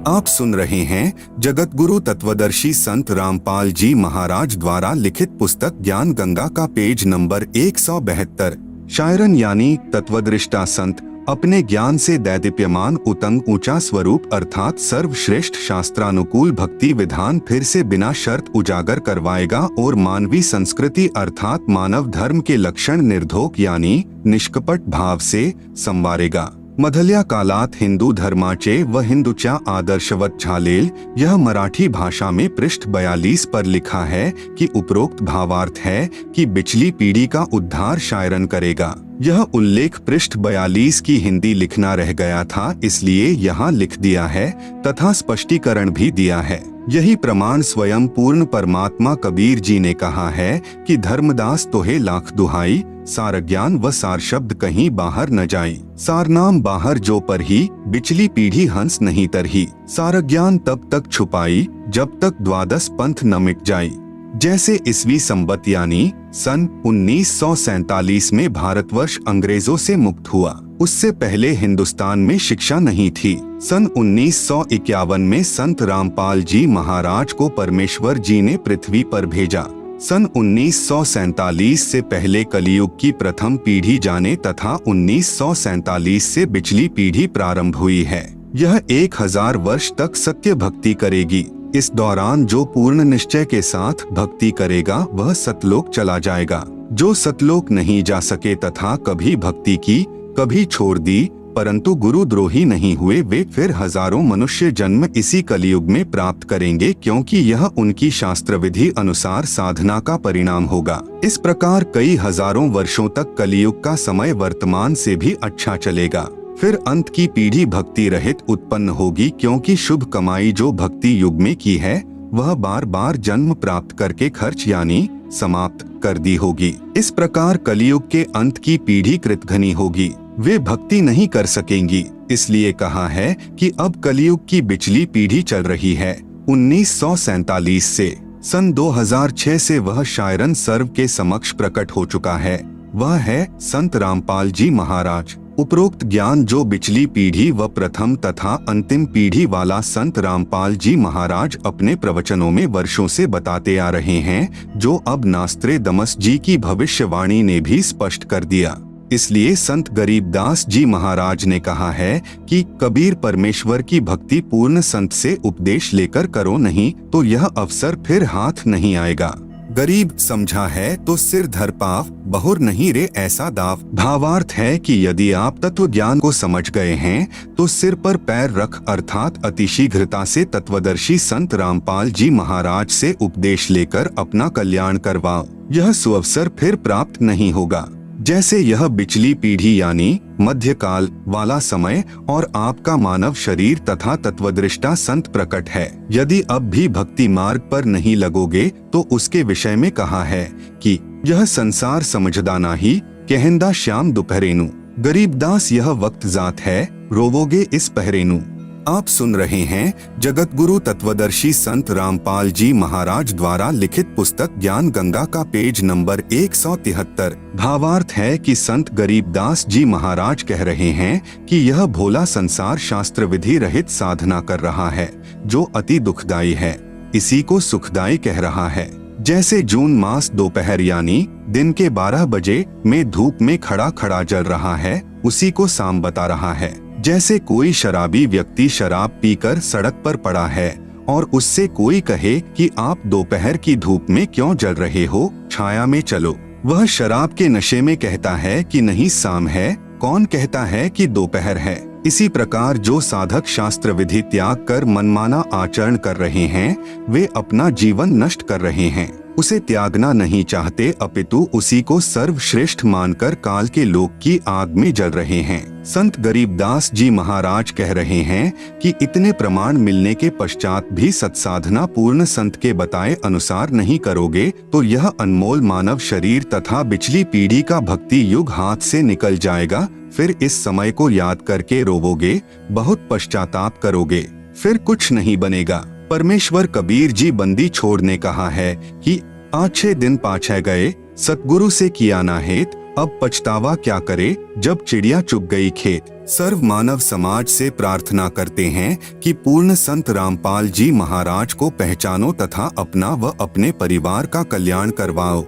आप सुन रहे हैं जगत गुरु तत्वदर्शी संत रामपाल जी महाराज द्वारा लिखित पुस्तक ज्ञान गंगा का पेज नंबर 172। शायरन यानी तत्वदृष्टा संत अपने ज्ञान से दैदीप्यमान उतंग ऊंचा स्वरूप अर्थात सर्वश्रेष्ठ शास्त्रानुकूल भक्ति विधान फिर से बिना शर्त उजागर करवाएगा और मानवी संस्कृति अर्थात मानव धर्म के लक्षण निर्धोक यानी निष्कपट भाव से संवारेगा। मधल्या कालात हिंदू धर्माचे व हिंदूच्या आदर्शवत झालेल। यह मराठी भाषा में पृष्ठ 42 पर लिखा है कि उपरोक्त भावार्थ है कि पिछली पीढ़ी का उद्धार शायरन करेगा। यह उल्लेख पृष्ठ 42 की हिंदी लिखना रह गया था, इसलिए यहाँ लिख दिया है तथा स्पष्टीकरण भी दिया है। यही प्रमाण स्वयं पूर्ण परमात्मा कबीर जी ने कहा है कि धर्मदास तोहे लाख दुहाई, सार ज्ञान व सार शब्द कहीं बाहर न जाई। सार नाम बाहर जो पर ही, बिचली पीढ़ी हंस नहीं तरही। सार ज्ञान तब तक छुपाई, जब तक द्वादश पंथ न मिट जाई। जैसे ईस्वी संबत यानी सन 1947 में भारतवर्ष अंग्रेजों से मुक्त हुआ, उससे पहले हिंदुस्तान में शिक्षा नहीं थी। सन 1951 में संत रामपाल जी महाराज को परमेश्वर जी ने पृथ्वी पर भेजा। सन 1947 से पहले कलियुग की प्रथम पीढ़ी जाने तथा 1947 से पिछली पीढ़ी प्रारंभ हुई है। यह 1000 वर्ष तक सत्य भक्ति करेगी। इस दौरान जो पूर्ण निश्चय के साथ भक्ति करेगा वह सतलोक चला जाएगा। जो सतलोक नहीं जा सके तथा कभी भक्ति की कभी छोड़ दी परंतु गुरुद्रोही नहीं हुए, वे फिर हजारों मनुष्य जन्म इसी कलियुग में प्राप्त करेंगे, क्योंकि यह उनकी शास्त्र विधि अनुसार साधना का परिणाम होगा। इस प्रकार कई हजारों वर्षों तक कलियुग का समय वर्तमान से भी अच्छा चलेगा। फिर अंत की पीढ़ी भक्ति रहित उत्पन्न होगी, क्योंकि शुभ कमाई जो भक्ति युग में की है वह बार बार जन्म प्राप्त करके खर्च यानी समाप्त कर दी होगी। इस प्रकार कलियुग के अंत की पीढ़ी कृतघ्नी होगी, वे भक्ति नहीं कर सकेंगी। इसलिए कहा है कि अब कलियुग की बिचली पीढ़ी चल रही है। 1947 से सन 2006 से वह शायरन सर्व के समक्ष प्रकट हो चुका है। वह है संत रामपाल जी महाराज। उपरोक्त ज्ञान जो बिचली पीढ़ी व प्रथम तथा अंतिम पीढ़ी वाला संत रामपाल जी महाराज अपने प्रवचनों में वर्षों से बताते आ रहे हैं, जो अब नास्त्रेदमस जी की भविष्यवाणी ने भी स्पष्ट कर दिया। इसलिए संत गरीबदास जी महाराज ने कहा है कि कबीर परमेश्वर की भक्ति पूर्ण संत से उपदेश लेकर करो, नहीं तो यह अवसर फिर हाथ नहीं आएगा। गरीब समझा है तो सिर धर पाव, बहुर नहीं रे ऐसा दाव। भावार्थ है कि यदि आप तत्व ज्ञान को समझ गए हैं तो सिर पर पैर रख अर्थात अतिशीघ्रता से तत्वदर्शी संत रामपाल जी महाराज से उपदेश लेकर अपना कल्याण करवाओ। यह सुअवसर फिर प्राप्त नहीं होगा। जैसे यह बिचली पीढ़ी यानी मध्यकाल वाला समय और आपका मानव शरीर तथा तत्वदृष्टा संत प्रकट है। यदि अब भी भक्ति मार्ग पर नहीं लगोगे तो उसके विषय में कहा है कि यह संसार समझदाना ही, कहंदा श्याम दोपहरेनु। गरीबदास यह वक्त जात है, रोवोगे इस पहरेनु। आप सुन रहे हैं जगत गुरु तत्वदर्शी संत रामपाल जी महाराज द्वारा लिखित पुस्तक ज्ञान गंगा का पेज नंबर 173। भावार्थ है कि संत गरीबदास जी महाराज कह रहे हैं कि यह भोला संसार शास्त्र विधि रहित साधना कर रहा है, जो अति दुखदायी है, इसी को सुखदायी कह रहा है। जैसे जून मास दोपहर यानी दिन के 12 बजे में धूप में खड़ा खड़ा जल रहा है, उसी को शाम बता रहा है। जैसे कोई शराबी व्यक्ति शराब पीकर सड़क पर पड़ा है और उससे कोई कहे कि आप दोपहर की धूप में क्यों जल रहे हो, छाया में चलो, वह शराब के नशे में कहता है कि नहीं शाम है, कौन कहता है कि दोपहर है। इसी प्रकार जो साधक शास्त्र विधि त्याग कर मनमाना आचरण कर रहे हैं, वे अपना जीवन नष्ट कर रहे हैं। उसे त्यागना नहीं चाहते, अपितु उसी को सर्वश्रेष्ठ मानकर काल के लोक की आग में जल रहे हैं। संत गरीबदास जी महाराज कह रहे हैं कि इतने प्रमाण मिलने के पश्चात भी सत्साधना पूर्ण संत के बताए अनुसार नहीं करोगे तो यह अनमोल मानव शरीर तथा बिचली पीढ़ी का भक्ति युग हाथ से निकल जाएगा। फिर इस समय को याद करके रोवोगे, बहुत पश्चाताप करोगे, फिर कुछ नहीं बनेगा। परमेश्वर कबीर जी बंदी छोड़ने कहा है कि 6 दिन पाछे गए, सतगुरु से किया ना हेत, अब पछतावा क्या करे जब चिड़िया चुग गई खेत। सर्व मानव समाज से प्रार्थना करते हैं कि पूर्ण संत रामपाल जी महाराज को पहचानो तथा अपना व अपने परिवार का कल्याण करवाओ।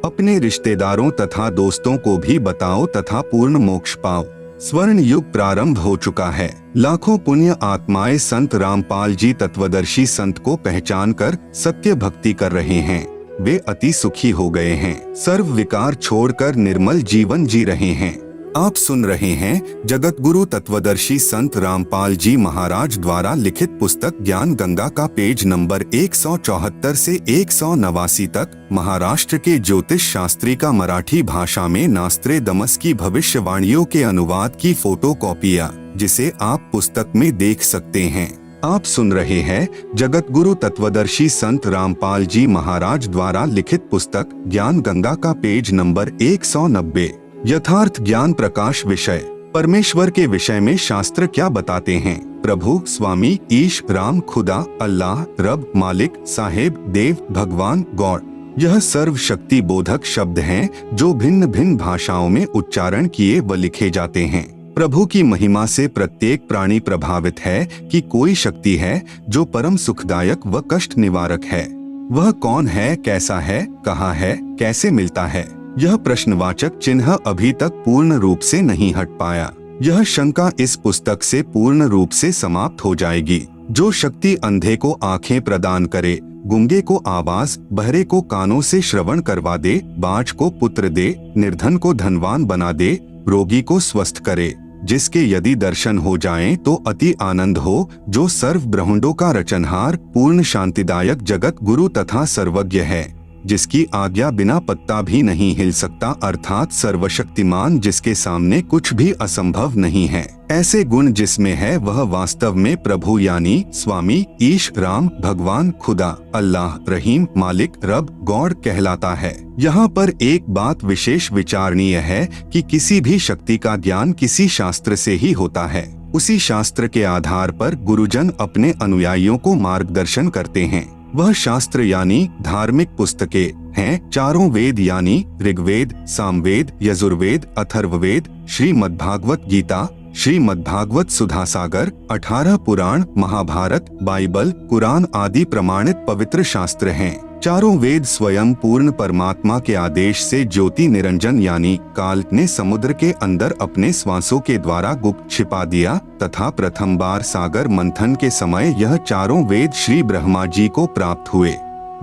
अपने रिश्तेदारों तथा दोस्तों को भी बताओ तथा पूर्ण मोक्ष पाओ। स्वर्ण युग प्रारंभ हो चुका है। लाखों पुण्य आत्माएं संत रामपाल जी तत्वदर्शी संत को पहचान कर सत्य भक्ति कर रहे हैं। वे अति सुखी हो गए हैं, सर्व विकार छोड़कर निर्मल जीवन जी रहे हैं। आप सुन रहे हैं जगत गुरु तत्वदर्शी संत रामपाल जी महाराज द्वारा लिखित पुस्तक ज्ञान गंगा का पेज नंबर 174 से 189 तक महाराष्ट्र के ज्योतिष शास्त्री का मराठी भाषा में नास्त्रेदमस की भविष्यवाणियों के अनुवाद की फोटो कॉपियां, जिसे आप पुस्तक में देख सकते हैं। आप सुन रहे हैं जगत गुरु तत्वदर्शी संत रामपाल जी महाराज द्वारा लिखित पुस्तक ज्ञान गंगा का पेज नंबर 190। यथार्थ ज्ञान प्रकाश विषय। परमेश्वर के विषय में शास्त्र क्या बताते हैं? प्रभु, स्वामी, ईश, राम, खुदा, अल्लाह, रब, मालिक, साहेब, देव, भगवान, गॉड। यह सर्व शक्ति बोधक शब्द हैं जो भिन्न भिन्न भाषाओं में उच्चारण किए व लिखे जाते हैं। प्रभु की महिमा से प्रत्येक प्राणी प्रभावित है कि कोई शक्ति है जो परम सुखदायक व कष्ट निवारक है। वह कौन है, कैसा है, कहाँ है, कैसे मिलता है? यह प्रश्नवाचक चिन्ह अभी तक पूर्ण रूप से नहीं हट पाया। यह शंका इस पुस्तक से पूर्ण रूप से समाप्त हो जाएगी। जो शक्ति अंधे को आंखें प्रदान करे, गूंगे को आवाज, बहरे को कानों से श्रवण करवा दे, बाज को पुत्र दे, निर्धन को धनवान बना दे, रोगी को स्वस्थ करे, जिसके यदि दर्शन हो जाएं तो अति आनंद हो, जो सर्व ब्रह्मांडों का रचनहार, पूर्ण शांतिदायक जगत गुरु तथा सर्वज्ञ है, जिसकी आज्ञा बिना पत्ता भी नहीं हिल सकता, अर्थात सर्वशक्तिमान, जिसके सामने कुछ भी असंभव नहीं है। ऐसे गुण जिसमें है वह वास्तव में प्रभु यानी स्वामी, ईश, राम, भगवान, खुदा, अल्लाह, रहीम, मालिक, रब, गॉड कहलाता है। यहाँ पर एक बात विशेष विचारणीय है कि किसी भी शक्ति का ज्ञान किसी शास्त्र से ही होता है। उसी शास्त्र के आधार पर गुरुजन अपने अनुयायियों को मार्गदर्शन करते हैं। वह शास्त्र यानी धार्मिक पुस्तकें हैं चारों वेद यानी ऋग्वेद, सामवेद, यजुर्वेद, अथर्ववेद, श्रीमद्भागवत गीता, श्रीमद्भागवत सुधासागर, 18 पुराण, महाभारत, बाइबल, कुरान आदि प्रमाणित पवित्र शास्त्र हैं। चारों वेद स्वयं पूर्ण परमात्मा के आदेश से ज्योति निरंजन यानी काल ने समुद्र के अंदर अपने श्वासों के द्वारा गुप्त छिपा दिया तथा प्रथम बार सागर मंथन के समय यह चारों वेद श्री ब्रह्मा जी को प्राप्त हुए।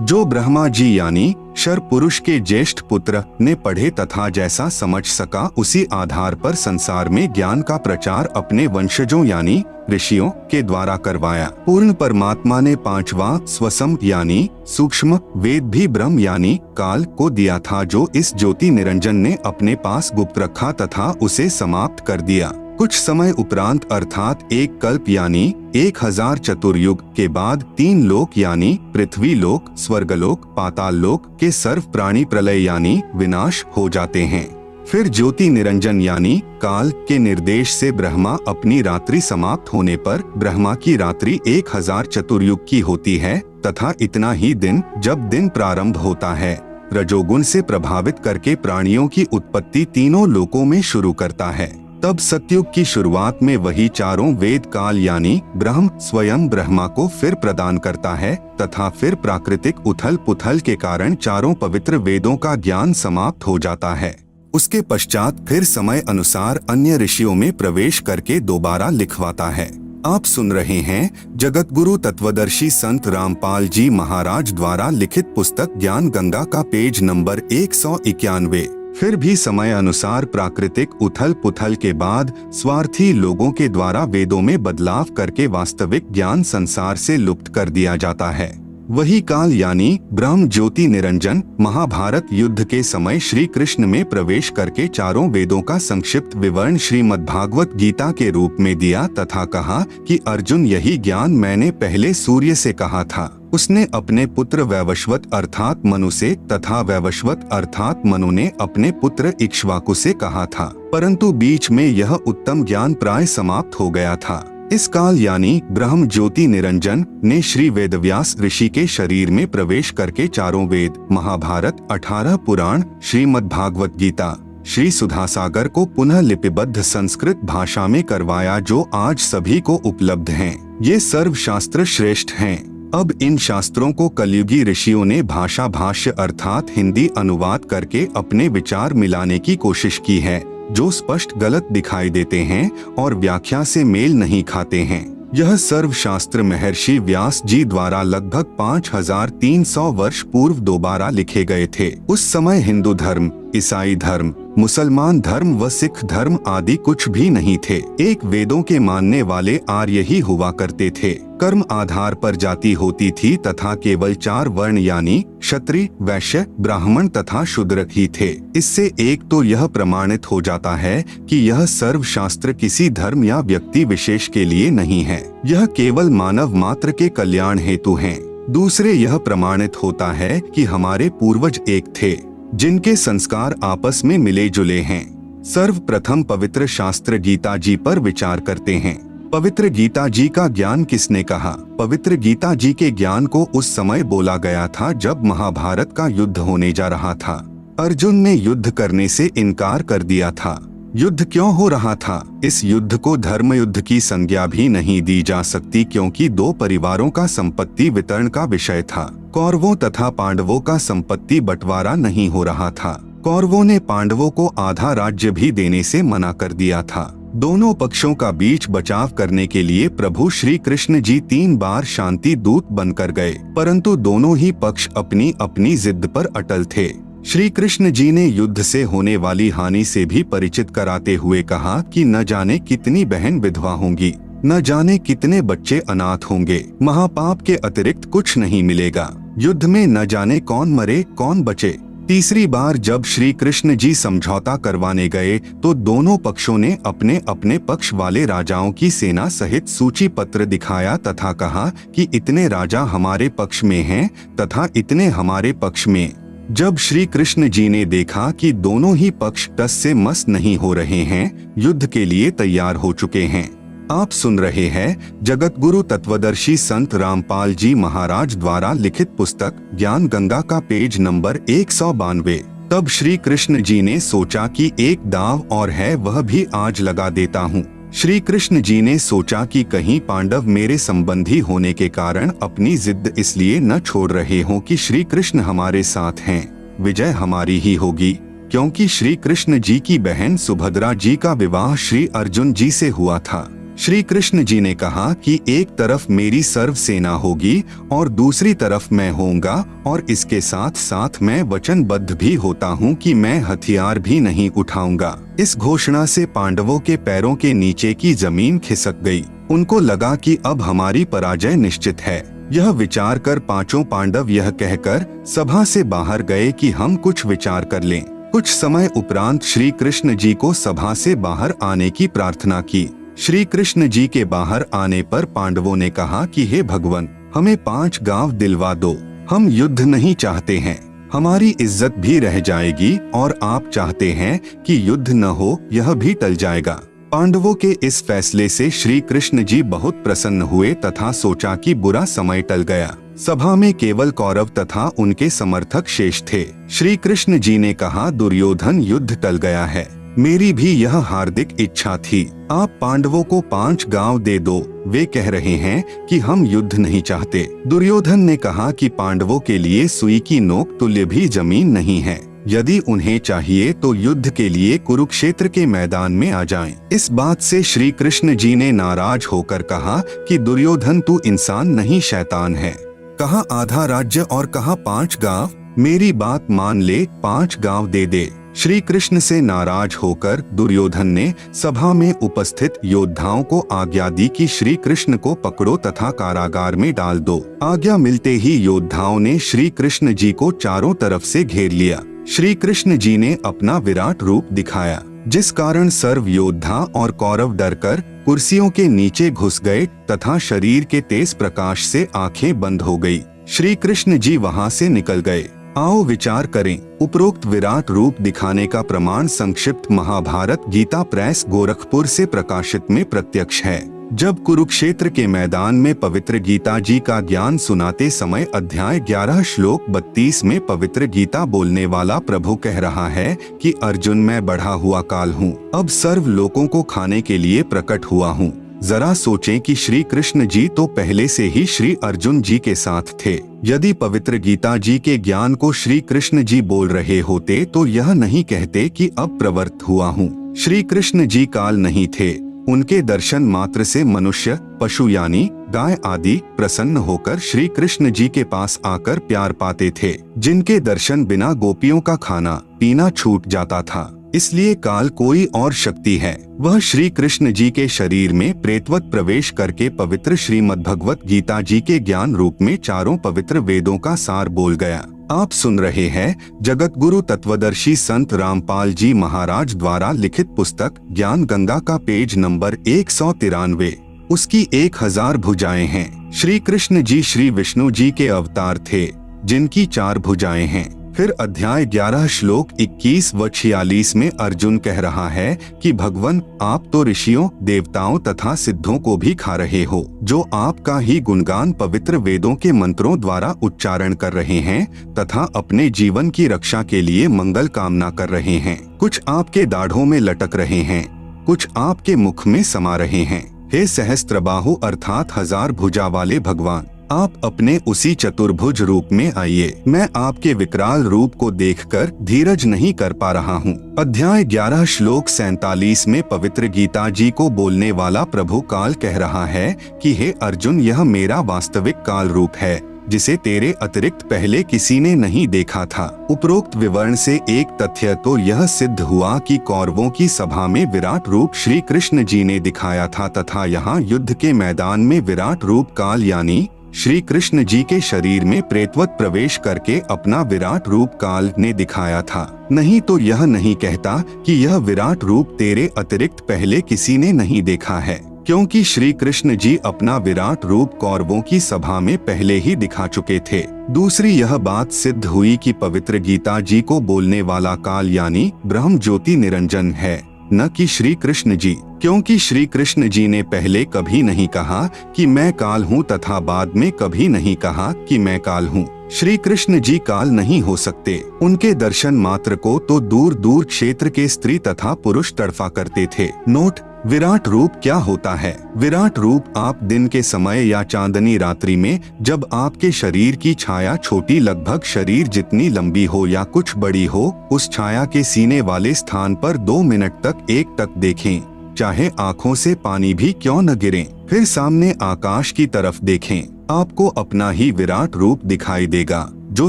जो ब्रह्मा जी यानी शर पुरुष के ज्येष्ठ पुत्र ने पढ़े तथा जैसा समझ सका उसी आधार पर संसार में ज्ञान का प्रचार अपने वंशजों यानी ऋषियों के द्वारा करवाया। पूर्ण परमात्मा ने पांचवा स्वसम यानी सूक्ष्म वेद भी ब्रह्म यानी काल को दिया था, जो इस ज्योति निरंजन ने अपने पास गुप्त रखा तथा उसे समाप्त कर दिया। कुछ समय उपरांत अर्थात एक कल्प यानी 1000 चतुर्युग के बाद 3 लोक यानी पृथ्वी लोक, स्वर्गलोक, पाताल लोक के सर्व प्राणी प्रलय यानी विनाश हो जाते हैं। फिर ज्योति निरंजन यानी काल के निर्देश से ब्रह्मा अपनी रात्रि समाप्त होने पर ब्रह्मा की रात्रि 1000 चतुर्युग की होती है तथा इतना ही दिन जब दिन प्रारंभ होता है रजोगुण से प्रभावित करके प्राणियों की उत्पत्ति तीनों लोकों में शुरू करता है। तब सतयुग की शुरुआत में वही चारों वेद काल यानी ब्रह्म स्वयं ब्रह्मा को फिर प्रदान करता है तथा फिर प्राकृतिक उथल पुथल के कारण चारों पवित्र वेदों का ज्ञान समाप्त हो जाता है। उसके पश्चात फिर समय अनुसार अन्य ऋषियों में प्रवेश करके दोबारा लिखवाता है। आप सुन रहे हैं जगत गुरु तत्वदर्शी संत रामपाल जी महाराज द्वारा लिखित पुस्तक ज्ञान गंगा का पेज नंबर 191। फिर भी समय अनुसार प्राकृतिक उथल पुथल के बाद स्वार्थी लोगों के द्वारा वेदों में बदलाव करके वास्तविक ज्ञान संसार से लुप्त कर दिया जाता है। वही काल यानी ब्रह्म ज्योति निरंजन महाभारत युद्ध के समय श्री कृष्ण में प्रवेश करके चारों वेदों का संक्षिप्त विवरण श्रीमद्भागवत गीता के रूप में दिया तथा कहा कि अर्जुन यही ज्ञान मैंने पहले सूर्य से कहा था। उसने अपने पुत्र वैवस्वत अर्थात मनु से तथा वैवस्वत अर्थात मनु ने अपने पुत्र इक्ष्वाकु से कहा था, परंतु बीच में यह उत्तम ज्ञान प्राय समाप्त हो गया था। इस काल यानी ब्रह्म ज्योति निरंजन ने श्री वेदव्यास ऋषि के शरीर में प्रवेश करके चारों वेद, महाभारत, 18 पुराण, श्रीमद्भागवत गीता, श्री सुधासागर को पुनः लिपिबद्ध संस्कृत भाषा में करवाया, जो आज सभी को उपलब्ध हैं। ये सर्वशास्त्र श्रेष्ठ हैं। अब इन शास्त्रों को कलयुगी ऋषियों ने भाषा भाष्य अर्थात हिंदी अनुवाद करके अपने विचार मिलाने की कोशिश की है, जो स्पष्ट गलत दिखाई देते हैं और व्याख्या से मेल नहीं खाते हैं। यह सर्वशास्त्र महर्षि व्यास जी द्वारा लगभग 5300 वर्ष पूर्व दोबारा लिखे गए थे। उस समय हिंदू धर्म, ईसाई धर्म, मुसलमान धर्म व सिख धर्म आदि कुछ भी नहीं थे। एक वेदों के मानने वाले आर्य ही हुआ करते थे। कर्म आधार पर जाति होती थी तथा केवल 4 वर्ण यानी क्षत्रिय, वैश्य, ब्राह्मण तथा शूद्र ही थे। इससे एक तो यह प्रमाणित हो जाता है कि यह सर्वशास्त्र किसी धर्म या व्यक्ति विशेष के लिए नहीं है, यह केवल मानव मात्र के कल्याण हेतु है। दूसरे यह प्रमाणित होता है कि हमारे पूर्वज एक थे, जिनके संस्कार आपस में मिले जुले हैं। सर्वप्रथम पवित्र शास्त्र गीता जी पर विचार करते हैं। पवित्र गीता जी का ज्ञान किसने कहा? पवित्र गीता जी के ज्ञान को उस समय बोला गया था जब महाभारत का युद्ध होने जा रहा था। अर्जुन ने युद्ध करने से इनकार कर दिया था। युद्ध क्यों हो रहा था? इस युद्ध को धर्म युद्ध की संज्ञा भी नहीं दी जा सकती, क्योंकि 2 परिवारों का संपत्ति वितरण का विषय था। कौरवों तथा पांडवों का संपत्ति बंटवारा नहीं हो रहा था। कौरवों ने पांडवों को आधा राज्य भी देने से मना कर दिया था। दोनों पक्षों का बीच बचाव करने के लिए प्रभु श्री कृष्ण जी 3 बार शांति दूत बनकर गए, परंतु दोनों ही पक्ष अपनी अपनी जिद पर अटल थे। श्री कृष्ण जी ने युद्ध से होने वाली हानि से भी परिचित कराते हुए कहा कि न जाने कितनी बहन विधवा होंगी, न जाने कितने बच्चे अनाथ होंगे, महापाप के अतिरिक्त कुछ नहीं मिलेगा। युद्ध में न जाने कौन मरे कौन बचे। तीसरी बार जब श्री कृष्ण जी समझौता करवाने गए तो दोनों पक्षों ने अपने अपने पक्ष वाले राजाओं की सेना सहित सूची पत्र दिखाया तथा कहा कि इतने राजा हमारे पक्ष में हैं तथा इतने हमारे पक्ष में। जब श्री कृष्ण जी ने देखा कि दोनों ही पक्ष टस से मस नहीं हो रहे हैं, युद्ध के लिए तैयार हो चुके हैं। आप सुन रहे हैं जगत गुरु तत्वदर्शी संत रामपाल जी महाराज द्वारा लिखित पुस्तक ज्ञान गंगा का पेज नंबर 192। तब श्री कृष्ण जी ने सोचा कि एक दाव और है, वह भी आज लगा देता हूँ। श्री कृष्ण जी ने सोचा कि कहीं पांडव मेरे संबंधी होने के कारण अपनी जिद इसलिए न छोड़ रहे हों कि श्री कृष्ण हमारे साथ हैं, विजय हमारी ही होगी, क्योंकि श्री कृष्ण जी की बहन सुभद्रा जी का विवाह श्री अर्जुन जी से हुआ था। श्री कृष्ण जी ने कहा कि एक तरफ मेरी सर्व सेना होगी और दूसरी तरफ मैं होऊंगा, और इसके साथ साथ मैं वचनबद्ध भी होता हूँ कि मैं हथियार भी नहीं उठाऊंगा। इस घोषणा से पांडवों के पैरों के नीचे की जमीन खिसक गई। उनको लगा कि अब हमारी पराजय निश्चित है। यह विचार कर 5 पांडव यह कहकर सभा से बाहर गए कि हम कुछ विचार कर लें। कुछ समय उपरांत श्री कृष्ण जी को सभा से बाहर आने की प्रार्थना की। श्री कृष्ण जी के बाहर आने पर पांडवों ने कहा कि हे भगवान, हमें 5 गांव दिलवा दो। हम युद्ध नहीं चाहते हैं, हमारी इज्जत भी रह जाएगी, और आप चाहते हैं कि युद्ध न हो, यह भी टल जाएगा। पांडवों के इस फैसले से श्री कृष्ण जी बहुत प्रसन्न हुए तथा सोचा कि बुरा समय टल गया। सभा में केवल कौरव तथा उनके समर्थक शेष थे। श्री कृष्ण जी ने कहा, दुर्योधन, युद्ध टल गया है, मेरी भी यह हार्दिक इच्छा थी। आप पांडवों को 5 गांव दे दो। वे कह रहे हैं कि हम युद्ध नहीं चाहते। दुर्योधन ने कहा कि पांडवों के लिए सुई की नोक तुल्य भी जमीन नहीं है। यदि उन्हें चाहिए तो युद्ध के लिए कुरुक्षेत्र के मैदान में आ जाएं। इस बात से श्री कृष्ण जी ने नाराज होकर कहा कि दुर्योधन, तू इंसान नहीं शैतान है। कहा आधा राज्य और कहा 5 गांव। मेरी बात मान ले, 5 गांव दे दे। श्री कृष्ण से नाराज होकर दुर्योधन ने सभा में उपस्थित योद्धाओं को आज्ञा दी कि श्री कृष्ण को पकड़ो तथा कारागार में डाल दो। आज्ञा मिलते ही योद्धाओं ने श्री कृष्ण जी को चारों तरफ से घेर लिया। श्री कृष्ण जी ने अपना विराट रूप दिखाया, जिस कारण सर्व योद्धा और कौरव डरकर कुर्सियों के नीचे घुस गए तथा शरीर के तेज प्रकाश से आंखें बंद हो गई। श्री कृष्ण जी वहां से निकल गए। आओ विचार करें। उपरोक्त विराट रूप दिखाने का प्रमाण संक्षिप्त महाभारत गीता प्रेस गोरखपुर से प्रकाशित में प्रत्यक्ष है। जब कुरुक्षेत्र के मैदान में पवित्र गीता जी का ज्ञान सुनाते समय अध्याय 11 श्लोक 32 में पवित्र गीता बोलने वाला प्रभु कह रहा है कि अर्जुन, मैं बढ़ा हुआ काल हूँ, अब सर्व लोगों को खाने के लिए प्रकट हुआ हूँ। जरा सोचें कि श्री कृष्ण जी तो पहले से ही श्री अर्जुन जी के साथ थे। यदि पवित्र गीता जी के ज्ञान को श्री कृष्ण जी बोल रहे होते तो यह नहीं कहते कि अब प्रवृत्त हुआ हूँ। श्री कृष्ण जी काल नहीं थे, उनके दर्शन मात्र से मनुष्य, पशु यानी गाय आदि प्रसन्न होकर श्री कृष्ण जी के पास आकर प्यार पाते थे, जिनके दर्शन बिना गोपियों का खाना पीना छूट जाता था। इसलिए काल कोई और शक्ति है, वह श्री कृष्ण जी के शरीर में प्रेतवत प्रवेश करके पवित्र श्रीमद्भगवत गीता जी के ज्ञान रूप में चारों पवित्र वेदों का सार बोल गया। आप सुन रहे हैं जगत गुरु तत्वदर्शी संत रामपाल जी महाराज द्वारा लिखित पुस्तक ज्ञान गंगा का पेज नंबर 193। उसकी 1000 भुजाएं हैं। श्री कृष्ण जी श्री विष्णु जी के अवतार थे, जिनकी 4 भुजाएं हैं। फिर अध्याय 11 श्लोक 21 व 46 में अर्जुन कह रहा है कि भगवान, आप तो ऋषियों, देवताओं तथा सिद्धों को भी खा रहे हो, जो आपका ही गुणगान पवित्र वेदों के मंत्रों द्वारा उच्चारण कर रहे हैं तथा अपने जीवन की रक्षा के लिए मंगल कामना कर रहे हैं। कुछ आपके दाढ़ों में लटक रहे हैं, कुछ आपके मुख में समा रहे हैं। हे सहस्त्रबाहु अर्थात 1000 भुजा वाले भगवान, आप अपने उसी चतुर्भुज रूप में आइए। मैं आपके विकराल रूप को देखकर धीरज नहीं कर पा रहा हूँ। अध्याय 11 श्लोक 47 में पवित्र गीता जी को बोलने वाला प्रभु काल कह रहा है कि हे अर्जुन, यह मेरा वास्तविक काल रूप है, जिसे तेरे अतिरिक्त पहले किसी ने नहीं देखा था। उपरोक्त विवरण से एक तथ्य तो यह सिद्ध हुआ कि कौरवों की सभा में विराट रूप श्री कृष्ण जी ने दिखाया था तथा यहाँ युद्ध के मैदान में विराट रूप काल यानी श्री कृष्ण जी के शरीर में प्रेतवत प्रवेश करके अपना विराट रूप काल ने दिखाया था। नहीं तो यह नहीं कहता कि यह विराट रूप तेरे अतिरिक्त पहले किसी ने नहीं देखा है, क्योंकि श्री कृष्ण जी अपना विराट रूप कौरवों की सभा में पहले ही दिखा चुके थे। दूसरी यह बात सिद्ध हुई कि पवित्र गीता जी को बोलने वाला काल यानी ब्रह्म ज्योति निरंजन है, न कि श्री कृष्ण जी, क्योंकि श्री कृष्ण जी ने पहले कभी नहीं कहा कि मैं काल हूँ तथा बाद में कभी नहीं कहा कि मैं काल हूँ। श्री कृष्ण जी काल नहीं हो सकते। उनके दर्शन मात्र को तो दूर दूर क्षेत्र के स्त्री तथा पुरुष तड़फा करते थे। नोट: विराट रूप क्या होता है? विराट रूप आप दिन के समय या चांदनी रात्रि में जब आपके शरीर की छाया छोटी लगभग शरीर जितनी लंबी हो या कुछ बड़ी हो, उस छाया के सीने वाले स्थान पर 2 मिनट तक एकटक देखें, चाहे आँखों से पानी भी क्यों न गिरे। फिर सामने आकाश की तरफ देखें, आपको अपना ही विराट रूप दिखाई देगा, जो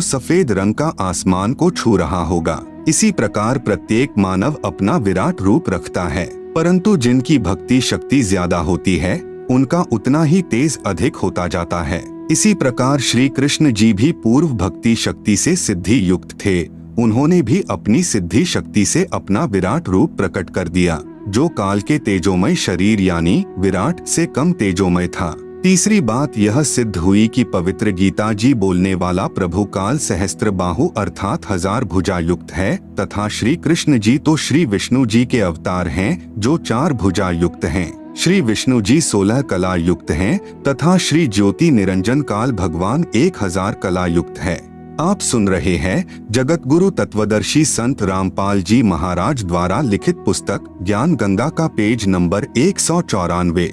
सफेद रंग का आसमान को छू रहा होगा। इसी प्रकार प्रत्येक मानव अपना विराट रूप रखता है, परंतु जिनकी भक्ति शक्ति ज्यादा होती है, उनका उतना ही तेज अधिक होता जाता है। इसी प्रकार श्री कृष्ण जी भी पूर्व भक्ति शक्ति से सिद्धि युक्त थे। उन्होंने भी अपनी सिद्धि शक्ति से अपना विराट रूप प्रकट कर दिया, जो काल के तेजोमय शरीर यानी विराट से कम तेजोमय था। तीसरी बात यह सिद्ध हुई कि पवित्र गीता जी बोलने वाला प्रभु काल सहस्त्र बाहु अर्थात 1000 भुजा युक्त है तथा श्री कृष्ण जी तो श्री विष्णु जी के अवतार हैं, जो 4 भुजा युक्त हैं। श्री विष्णु जी 16 कला युक्त हैं तथा श्री ज्योति निरंजन काल भगवान 1000 कला युक्त है। आप सुन रहे हैं जगत गुरु तत्वदर्शी संत रामपाल जी महाराज द्वारा लिखित पुस्तक ज्ञान गंगा का पेज नंबर 194।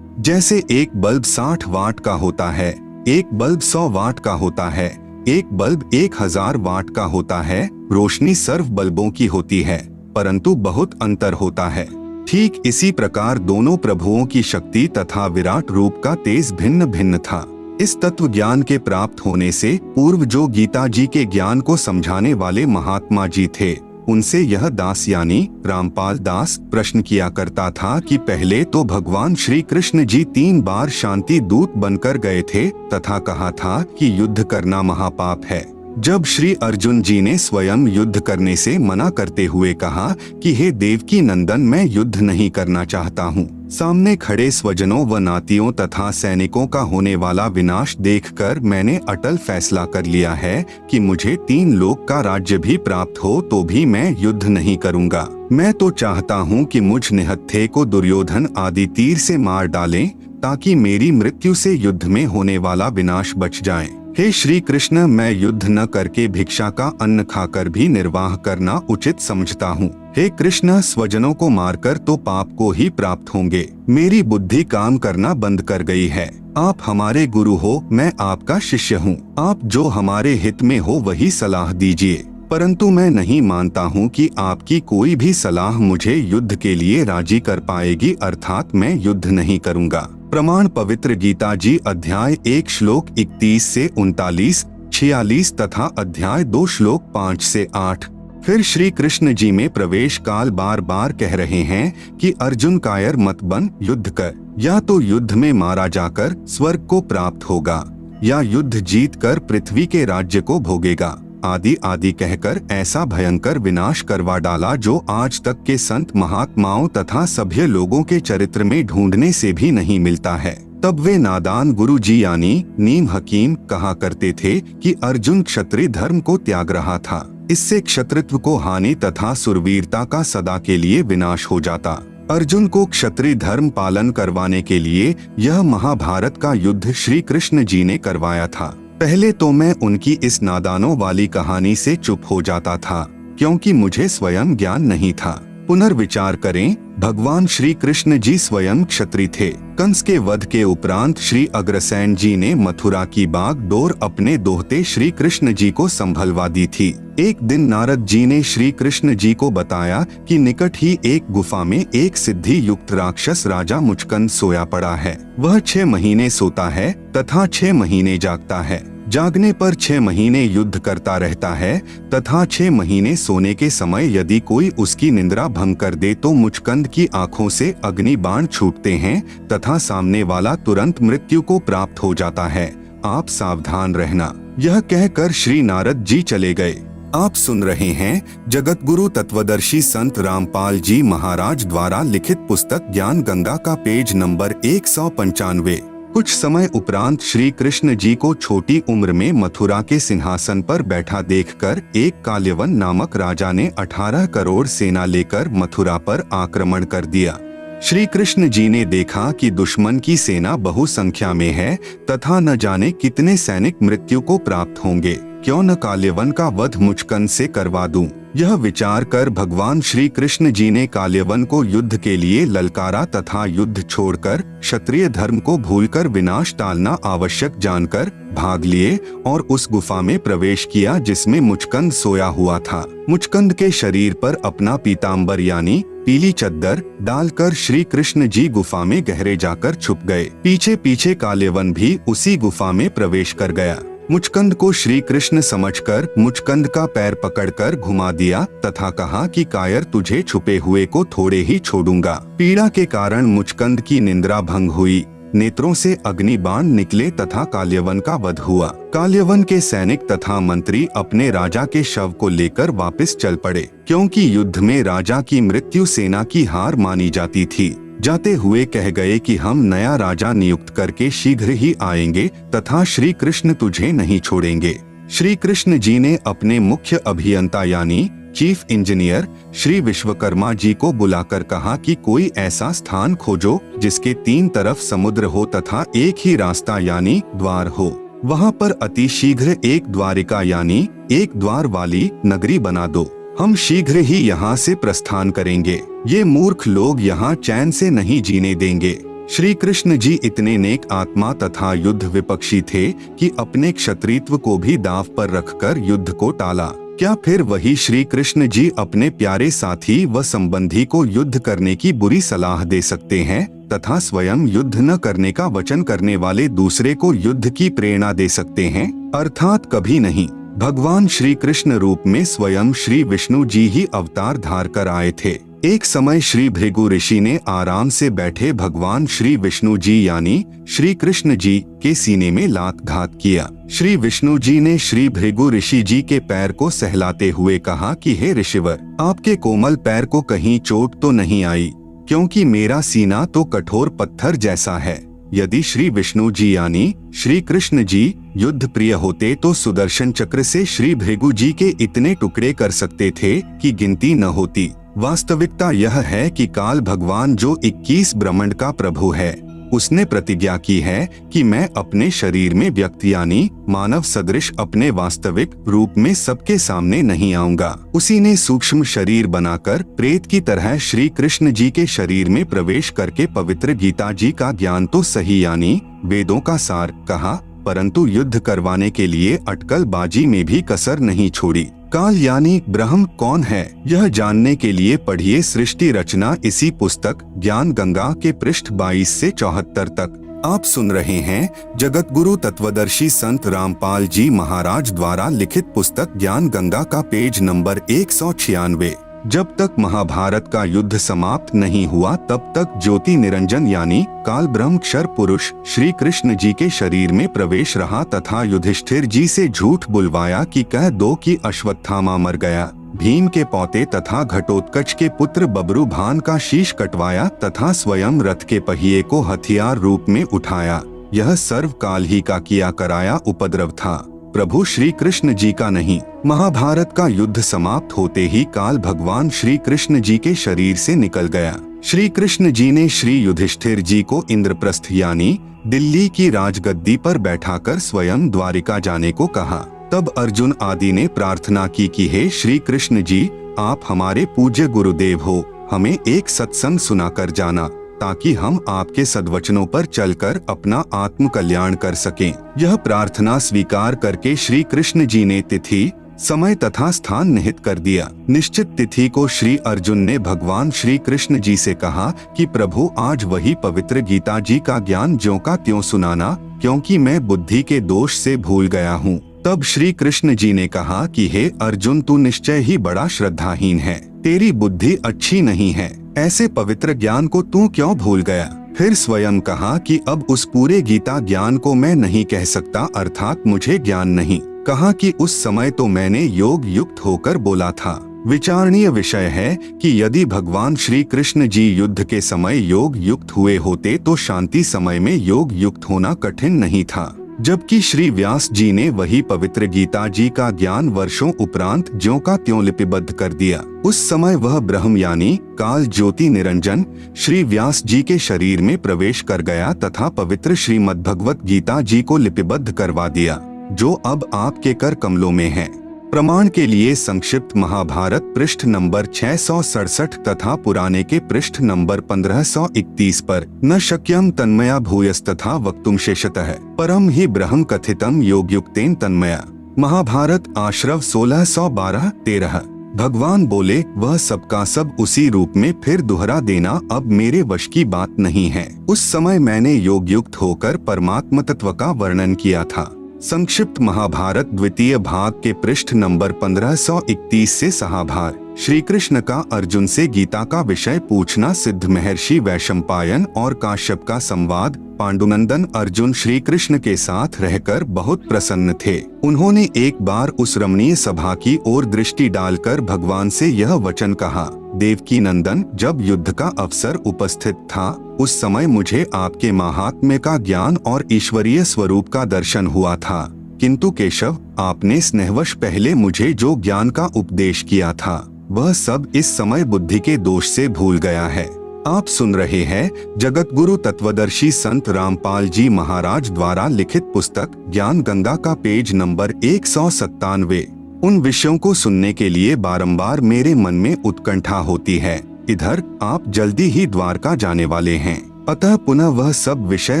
जैसे एक बल्ब 60 वाट का होता है, एक बल्ब 100 वाट का होता है, एक बल्ब 1000 वाट का होता है, रोशनी सर्व बल्बों की होती है, परंतु बहुत अंतर होता है। ठीक इसी प्रकार दोनों प्रभुओं की शक्ति तथा विराट रूप का तेज भिन्न भिन्न था। इस तत्व ज्ञान के प्राप्त होने से पूर्व जो गीता जी के ज्ञान को समझाने वाले महात्मा जी थे, उनसे यह दास यानी रामपाल दास प्रश्न किया करता था कि पहले तो भगवान श्री कृष्ण जी 3 बार शांति दूत बनकर गए थे तथा कहा था कि युद्ध करना महापाप है। जब श्री अर्जुन जी ने स्वयं युद्ध करने से मना करते हुए कहा कि हे देवकी नंदन, मैं युद्ध नहीं करना चाहता हूँ, सामने खड़े स्वजनों व नातियों तथा सैनिकों का होने वाला विनाश देखकर मैंने अटल फैसला कर लिया है कि मुझे 3 लोक का राज्य भी प्राप्त हो तो भी मैं युद्ध नहीं करूँगा। मैं तो चाहता हूँ कि मुझ निहत्थे को दुर्योधन आदि तीर से मार डालें, ताकि मेरी मृत्यु से युद्ध में होने वाला विनाश बच जाए। हे श्री कृष्ण, मैं युद्ध न करके भिक्षा का अन्न खाकर भी निर्वाह करना उचित समझता हूँ। हे कृष्ण, स्वजनों को मारकर तो पाप को ही प्राप्त होंगे। मेरी बुद्धि काम करना बंद कर गई है। आप हमारे गुरु हो, मैं आपका शिष्य हूँ। आप जो हमारे हित में हो वही सलाह दीजिए, परंतु मैं नहीं मानता हूँ कि आपकी कोई भी सलाह मुझे युद्ध के लिए राजी कर पाएगी, अर्थात मैं युद्ध नहीं करूँगा। प्रमाण पवित्र गीता जी अध्याय 1 श्लोक 31 से 39, 46 तथा अध्याय 2 श्लोक 5 से 8। फिर श्री कृष्ण जी में प्रवेश काल बार बार कह रहे हैं कि अर्जुन कायर मत बन, युद्ध कर। या तो युद्ध में मारा जाकर स्वर्ग को प्राप्त होगा, या युद्ध जीत कर पृथ्वी के राज्य को भोगेगा, आदि आदि कहकर ऐसा भयंकर विनाश करवा डाला जो आज तक के संत महात्माओं तथा सभ्य लोगों के चरित्र में ढूंढने से भी नहीं मिलता है। तब वे नादान गुरु जी यानी नीम हकीम कहा करते थे कि अर्जुन क्षत्रिय धर्म को त्याग रहा था, इससे क्षत्रित्व को हानि तथा सुरवीरता का सदा के लिए विनाश हो जाता। अर्जुन को क्षत्रिय धर्म पालन करवाने के लिए यह महाभारत का युद्ध श्री कृष्ण जी ने करवाया था। पहले तो मैं उनकी इस नादानों वाली कहानी से चुप हो जाता था, क्योंकि मुझे स्वयं ज्ञान नहीं था। पुनर्विचार करें, भगवान श्री कृष्ण जी स्वयं क्षत्रिय थे। कंस के वध के उपरांत श्री अग्रसेन जी ने मथुरा की बागडोर अपने दोहते श्री कृष्ण जी को संभलवा दी थी। एक दिन नारद जी ने श्री कृष्ण जी को बताया कि निकट ही एक गुफा में एक सिद्धि युक्त राक्षस राजा मुचकंद सोया पड़ा है। वह 6 महीने सोता है तथा 6 महीने जागता है। जागने पर 6 महीने युद्ध करता रहता है तथा 6 महीने सोने के समय यदि कोई उसकी निंद्रा भंग कर दे तो मुचकंद की आंखों से अग्नि बाण छूटते हैं तथा सामने वाला तुरंत मृत्यु को प्राप्त हो जाता है। आप सावधान रहना। यह कहकर श्री नारद जी चले गए। आप सुन रहे हैं जगत गुरु तत्वदर्शी संत रामपाल जी महाराज द्वारा लिखित पुस्तक ज्ञान गंगा का पेज नंबर 195। कुछ समय उपरांत श्री कृष्ण जी को छोटी उम्र में मथुरा के सिंहासन पर बैठा देखकर एक काल्यवन नामक राजा ने 18 करोड़ सेना लेकर मथुरा पर आक्रमण कर दिया। श्री कृष्ण जी ने देखा कि दुश्मन की सेना बहुसंख्या में है तथा न जाने कितने सैनिक मृत्यु को प्राप्त होंगे, क्यों न काल्यवन का वध मुचकंद से करवा दूं। यह विचार कर भगवान श्री कृष्ण जी ने काल्यवन को युद्ध के लिए ललकारा तथा युद्ध छोड़कर क्षत्रिय धर्म को भूलकर विनाश टालना आवश्यक जानकर भाग लिए और उस गुफा में प्रवेश किया जिसमें मुचकंद सोया हुआ था। मुचकंद के शरीर पर अपना पीताम्बर यानी पीली चद्दर डालकर श्री कृष्ण जी गुफा में गहरे जाकर छुप गए। पीछे पीछे काल्यवन भी उसी गुफा में प्रवेश कर गया। मुचकंद को श्री कृष्ण समझकर मुचकंद का पैर पकड़कर घुमा दिया तथा कहा कि कायर, तुझे छुपे हुए को थोड़े ही छोड़ूंगा। पीड़ा के कारण मुचकंद की निंद्रा भंग हुई, नेत्रों से अग्नि बाण निकले तथा काल्यवन का वध हुआ। काल्यवन के सैनिक तथा मंत्री अपने राजा के शव को लेकर वापस चल पड़े, क्योंकि युद्ध में राजा की मृत्यु सेना की हार मानी जाती थी। जाते हुए कह गए कि हम नया राजा नियुक्त करके शीघ्र ही आएंगे तथा श्री कृष्ण तुझे नहीं छोड़ेंगे। श्री कृष्ण जी ने अपने मुख्य अभियंता यानी चीफ इंजीनियर श्री विश्वकर्मा जी को बुलाकर कहा कि कोई ऐसा स्थान खोजो जिसके 3 तरफ समुद्र हो तथा एक ही रास्ता यानी द्वार हो। वहाँ पर अति शीघ्र एक द्वारिका यानी एक द्वार वाली नगरी बना दो। हम शीघ्र ही यहाँ से प्रस्थान करेंगे। ये मूर्ख लोग यहाँ चैन से नहीं जीने देंगे। श्री कृष्ण जी इतने नेक आत्मा तथा युद्ध विपक्षी थे कि अपने क्षत्रित्व को भी दांव पर रखकर युद्ध को टाला। क्या फिर वही श्री कृष्ण जी अपने प्यारे साथी व संबंधी को युद्ध करने की बुरी सलाह दे सकते हैं तथा स्वयं युद्ध न करने का वचन करने वाले दूसरे को युद्ध की प्रेरणा दे सकते हैं? अर्थात कभी नहीं। भगवान श्री कृष्ण रूप में स्वयं श्री विष्णु जी ही अवतार धार कर आए थे। एक समय श्री भृगु ऋषि ने आराम से बैठे भगवान श्री विष्णु जी यानी श्री कृष्ण जी के सीने में लात घात किया। श्री विष्णु जी ने श्री भृगु ऋषि जी के पैर को सहलाते हुए कहा कि हे ऋषिवर, आपके कोमल पैर को कहीं चोट तो नहीं आई, क्योंकि मेरा सीना तो कठोर पत्थर जैसा है। यदि श्री विष्णु जी यानी श्री कृष्ण जी युद्ध प्रिय होते तो सुदर्शन चक्र से श्री भृगु जी के इतने टुकड़े कर सकते थे कि गिनती न होती। वास्तविकता यह है कि काल भगवान जो 21 ब्रह्मांड का प्रभु है, उसने प्रतिज्ञा की है कि मैं अपने शरीर में व्यक्ति यानी मानव सदृश अपने वास्तविक रूप में सबके सामने नहीं आऊंगा। उसी ने सूक्ष्म शरीर बनाकर प्रेत की तरह श्री कृष्ण जी के शरीर में प्रवेश करके पवित्र गीता जी का ज्ञान तो सही यानी वेदों का सार कहा, परंतु युद्ध करवाने के लिए अटकलबाजी में भी कसर नहीं छोड़ी। काल यानी ब्रह्म कौन है, यह जानने के लिए पढ़िए सृष्टि रचना इसी पुस्तक ज्ञान गंगा के पृष्ठ 22 से 74 तक। आप सुन रहे हैं जगत गुरु तत्वदर्शी संत रामपाल जी महाराज द्वारा लिखित पुस्तक ज्ञान गंगा का पेज नंबर 196। जब तक महाभारत का युद्ध समाप्त नहीं हुआ तब तक ज्योति निरंजन यानी काल ब्रह्म क्षर पुरुष श्री कृष्ण जी के शरीर में प्रवेश रहा तथा युधिष्ठिर जी से झूठ बुलवाया कि कह दो कि अश्वत्थामा मर गया। भीम के पौते तथा घटोत्कच के पुत्र बब्रुभान का शीश कटवाया तथा स्वयं रथ के पहिए को हथियार रूप में उठाया। यह सर्वकाल ही का किया कराया उपद्रव था, प्रभु श्री कृष्ण जी का नहीं। महाभारत का युद्ध समाप्त होते ही काल भगवान श्री कृष्ण जी के शरीर से निकल गया। श्री कृष्ण जी ने श्री युधिष्ठिर जी को इंद्रप्रस्थ यानी दिल्ली की राजगद्दी पर बैठाकर स्वयं द्वारिका जाने को कहा। तब अर्जुन आदि ने प्रार्थना की कि हे श्री कृष्ण जी, आप हमारे पूज्य गुरुदेव हो, हमें एक सत्संग सुनाकर जाना ताकि हम आपके सद्वचनों पर चलकर अपना आत्म कल्याण कर सकें। यह प्रार्थना स्वीकार करके श्री कृष्ण जी ने तिथि, समय तथा स्थान निहित कर दिया। निश्चित तिथि को श्री अर्जुन ने भगवान श्री कृष्ण जी से कहा कि प्रभु आज वही पवित्र गीता जी का ज्ञान ज्यों का त्यों सुनाना, क्योंकि मैं बुद्धि के दोष से भूल गया हूँ। तब श्री कृष्ण जी ने कहा कि हे अर्जुन, तू निश्चय ही बड़ा श्रद्धाहीन है, तेरी बुद्धि अच्छी नहीं है, ऐसे पवित्र ज्ञान को तू क्यों भूल गया। फिर स्वयं कहा कि अब उस पूरे गीता ज्ञान को मैं नहीं कह सकता, अर्थात मुझे ज्ञान नहीं। कहा कि उस समय तो मैंने योग युक्त होकर बोला था। विचारणीय विषय है कि यदि भगवान श्री कृष्ण जी युद्ध के समय योग युक्त हुए होते तो शांति समय में योग युक्त होना कठिन नहीं था। जबकि श्री व्यास जी ने वही पवित्र गीता जी का ज्ञान वर्षों उपरांत ज्यों का त्यों लिपिबद्ध कर दिया। उस समय वह ब्रह्म यानी काल ज्योति निरंजन श्री व्यास जी के शरीर में प्रवेश कर गया तथा पवित्र श्रीमद्भगवत गीता जी को लिपिबद्ध करवा दिया, जो अब आपके कर कमलों में है। प्रमाण के लिए संक्षिप्त महाभारत पृष्ठ नंबर 667 तथा पुराने के पृष्ठ नंबर 1531 पर न शक्यम तन्मया भूयस्तथा वक्तुम शेषतः परम ही ब्रह्म कथितम योगयुक्तेन तन्मया। महाभारत आश्रव 1612-13। भगवान बोले, वह सबका सब उसी रूप में फिर दोहरा देना अब मेरे वश की बात नहीं है। उस समय मैंने योगयुक्त होकर परमात्म तत्व का वर्णन किया था। संक्षिप्त महाभारत द्वितीय भाग के पृष्ठ नंबर 1531 से सहाभार। श्री कृष्ण का अर्जुन से गीता का विषय पूछना। सिद्ध महर्षि वैशंपायन और काश्यप का संवाद। पांडुनंदन अर्जुन श्री कृष्ण के साथ रहकर बहुत प्रसन्न थे। उन्होंने एक बार उस रमणीय सभा की ओर दृष्टि डालकर भगवान से यह वचन कहा, देवकी नंदन, जब युद्ध का अवसर उपस्थित था उस समय मुझे आपके महात्म्य का ज्ञान और ईश्वरीय स्वरूप का दर्शन हुआ था, किंतु केशव, आपने स्नेहवश पहले मुझे जो ज्ञान का उपदेश किया था वह सब इस समय बुद्धि के दोष से भूल गया है। आप सुन रहे हैं जगत गुरु तत्वदर्शी संत रामपाल जी महाराज द्वारा लिखित पुस्तक ज्ञान गंगा का पेज नंबर 197। उन विषयों को सुनने के लिए बारंबार मेरे मन में उत्कंठा होती है। इधर आप जल्दी ही द्वारका जाने वाले हैं, अतः पुनः वह सब विषय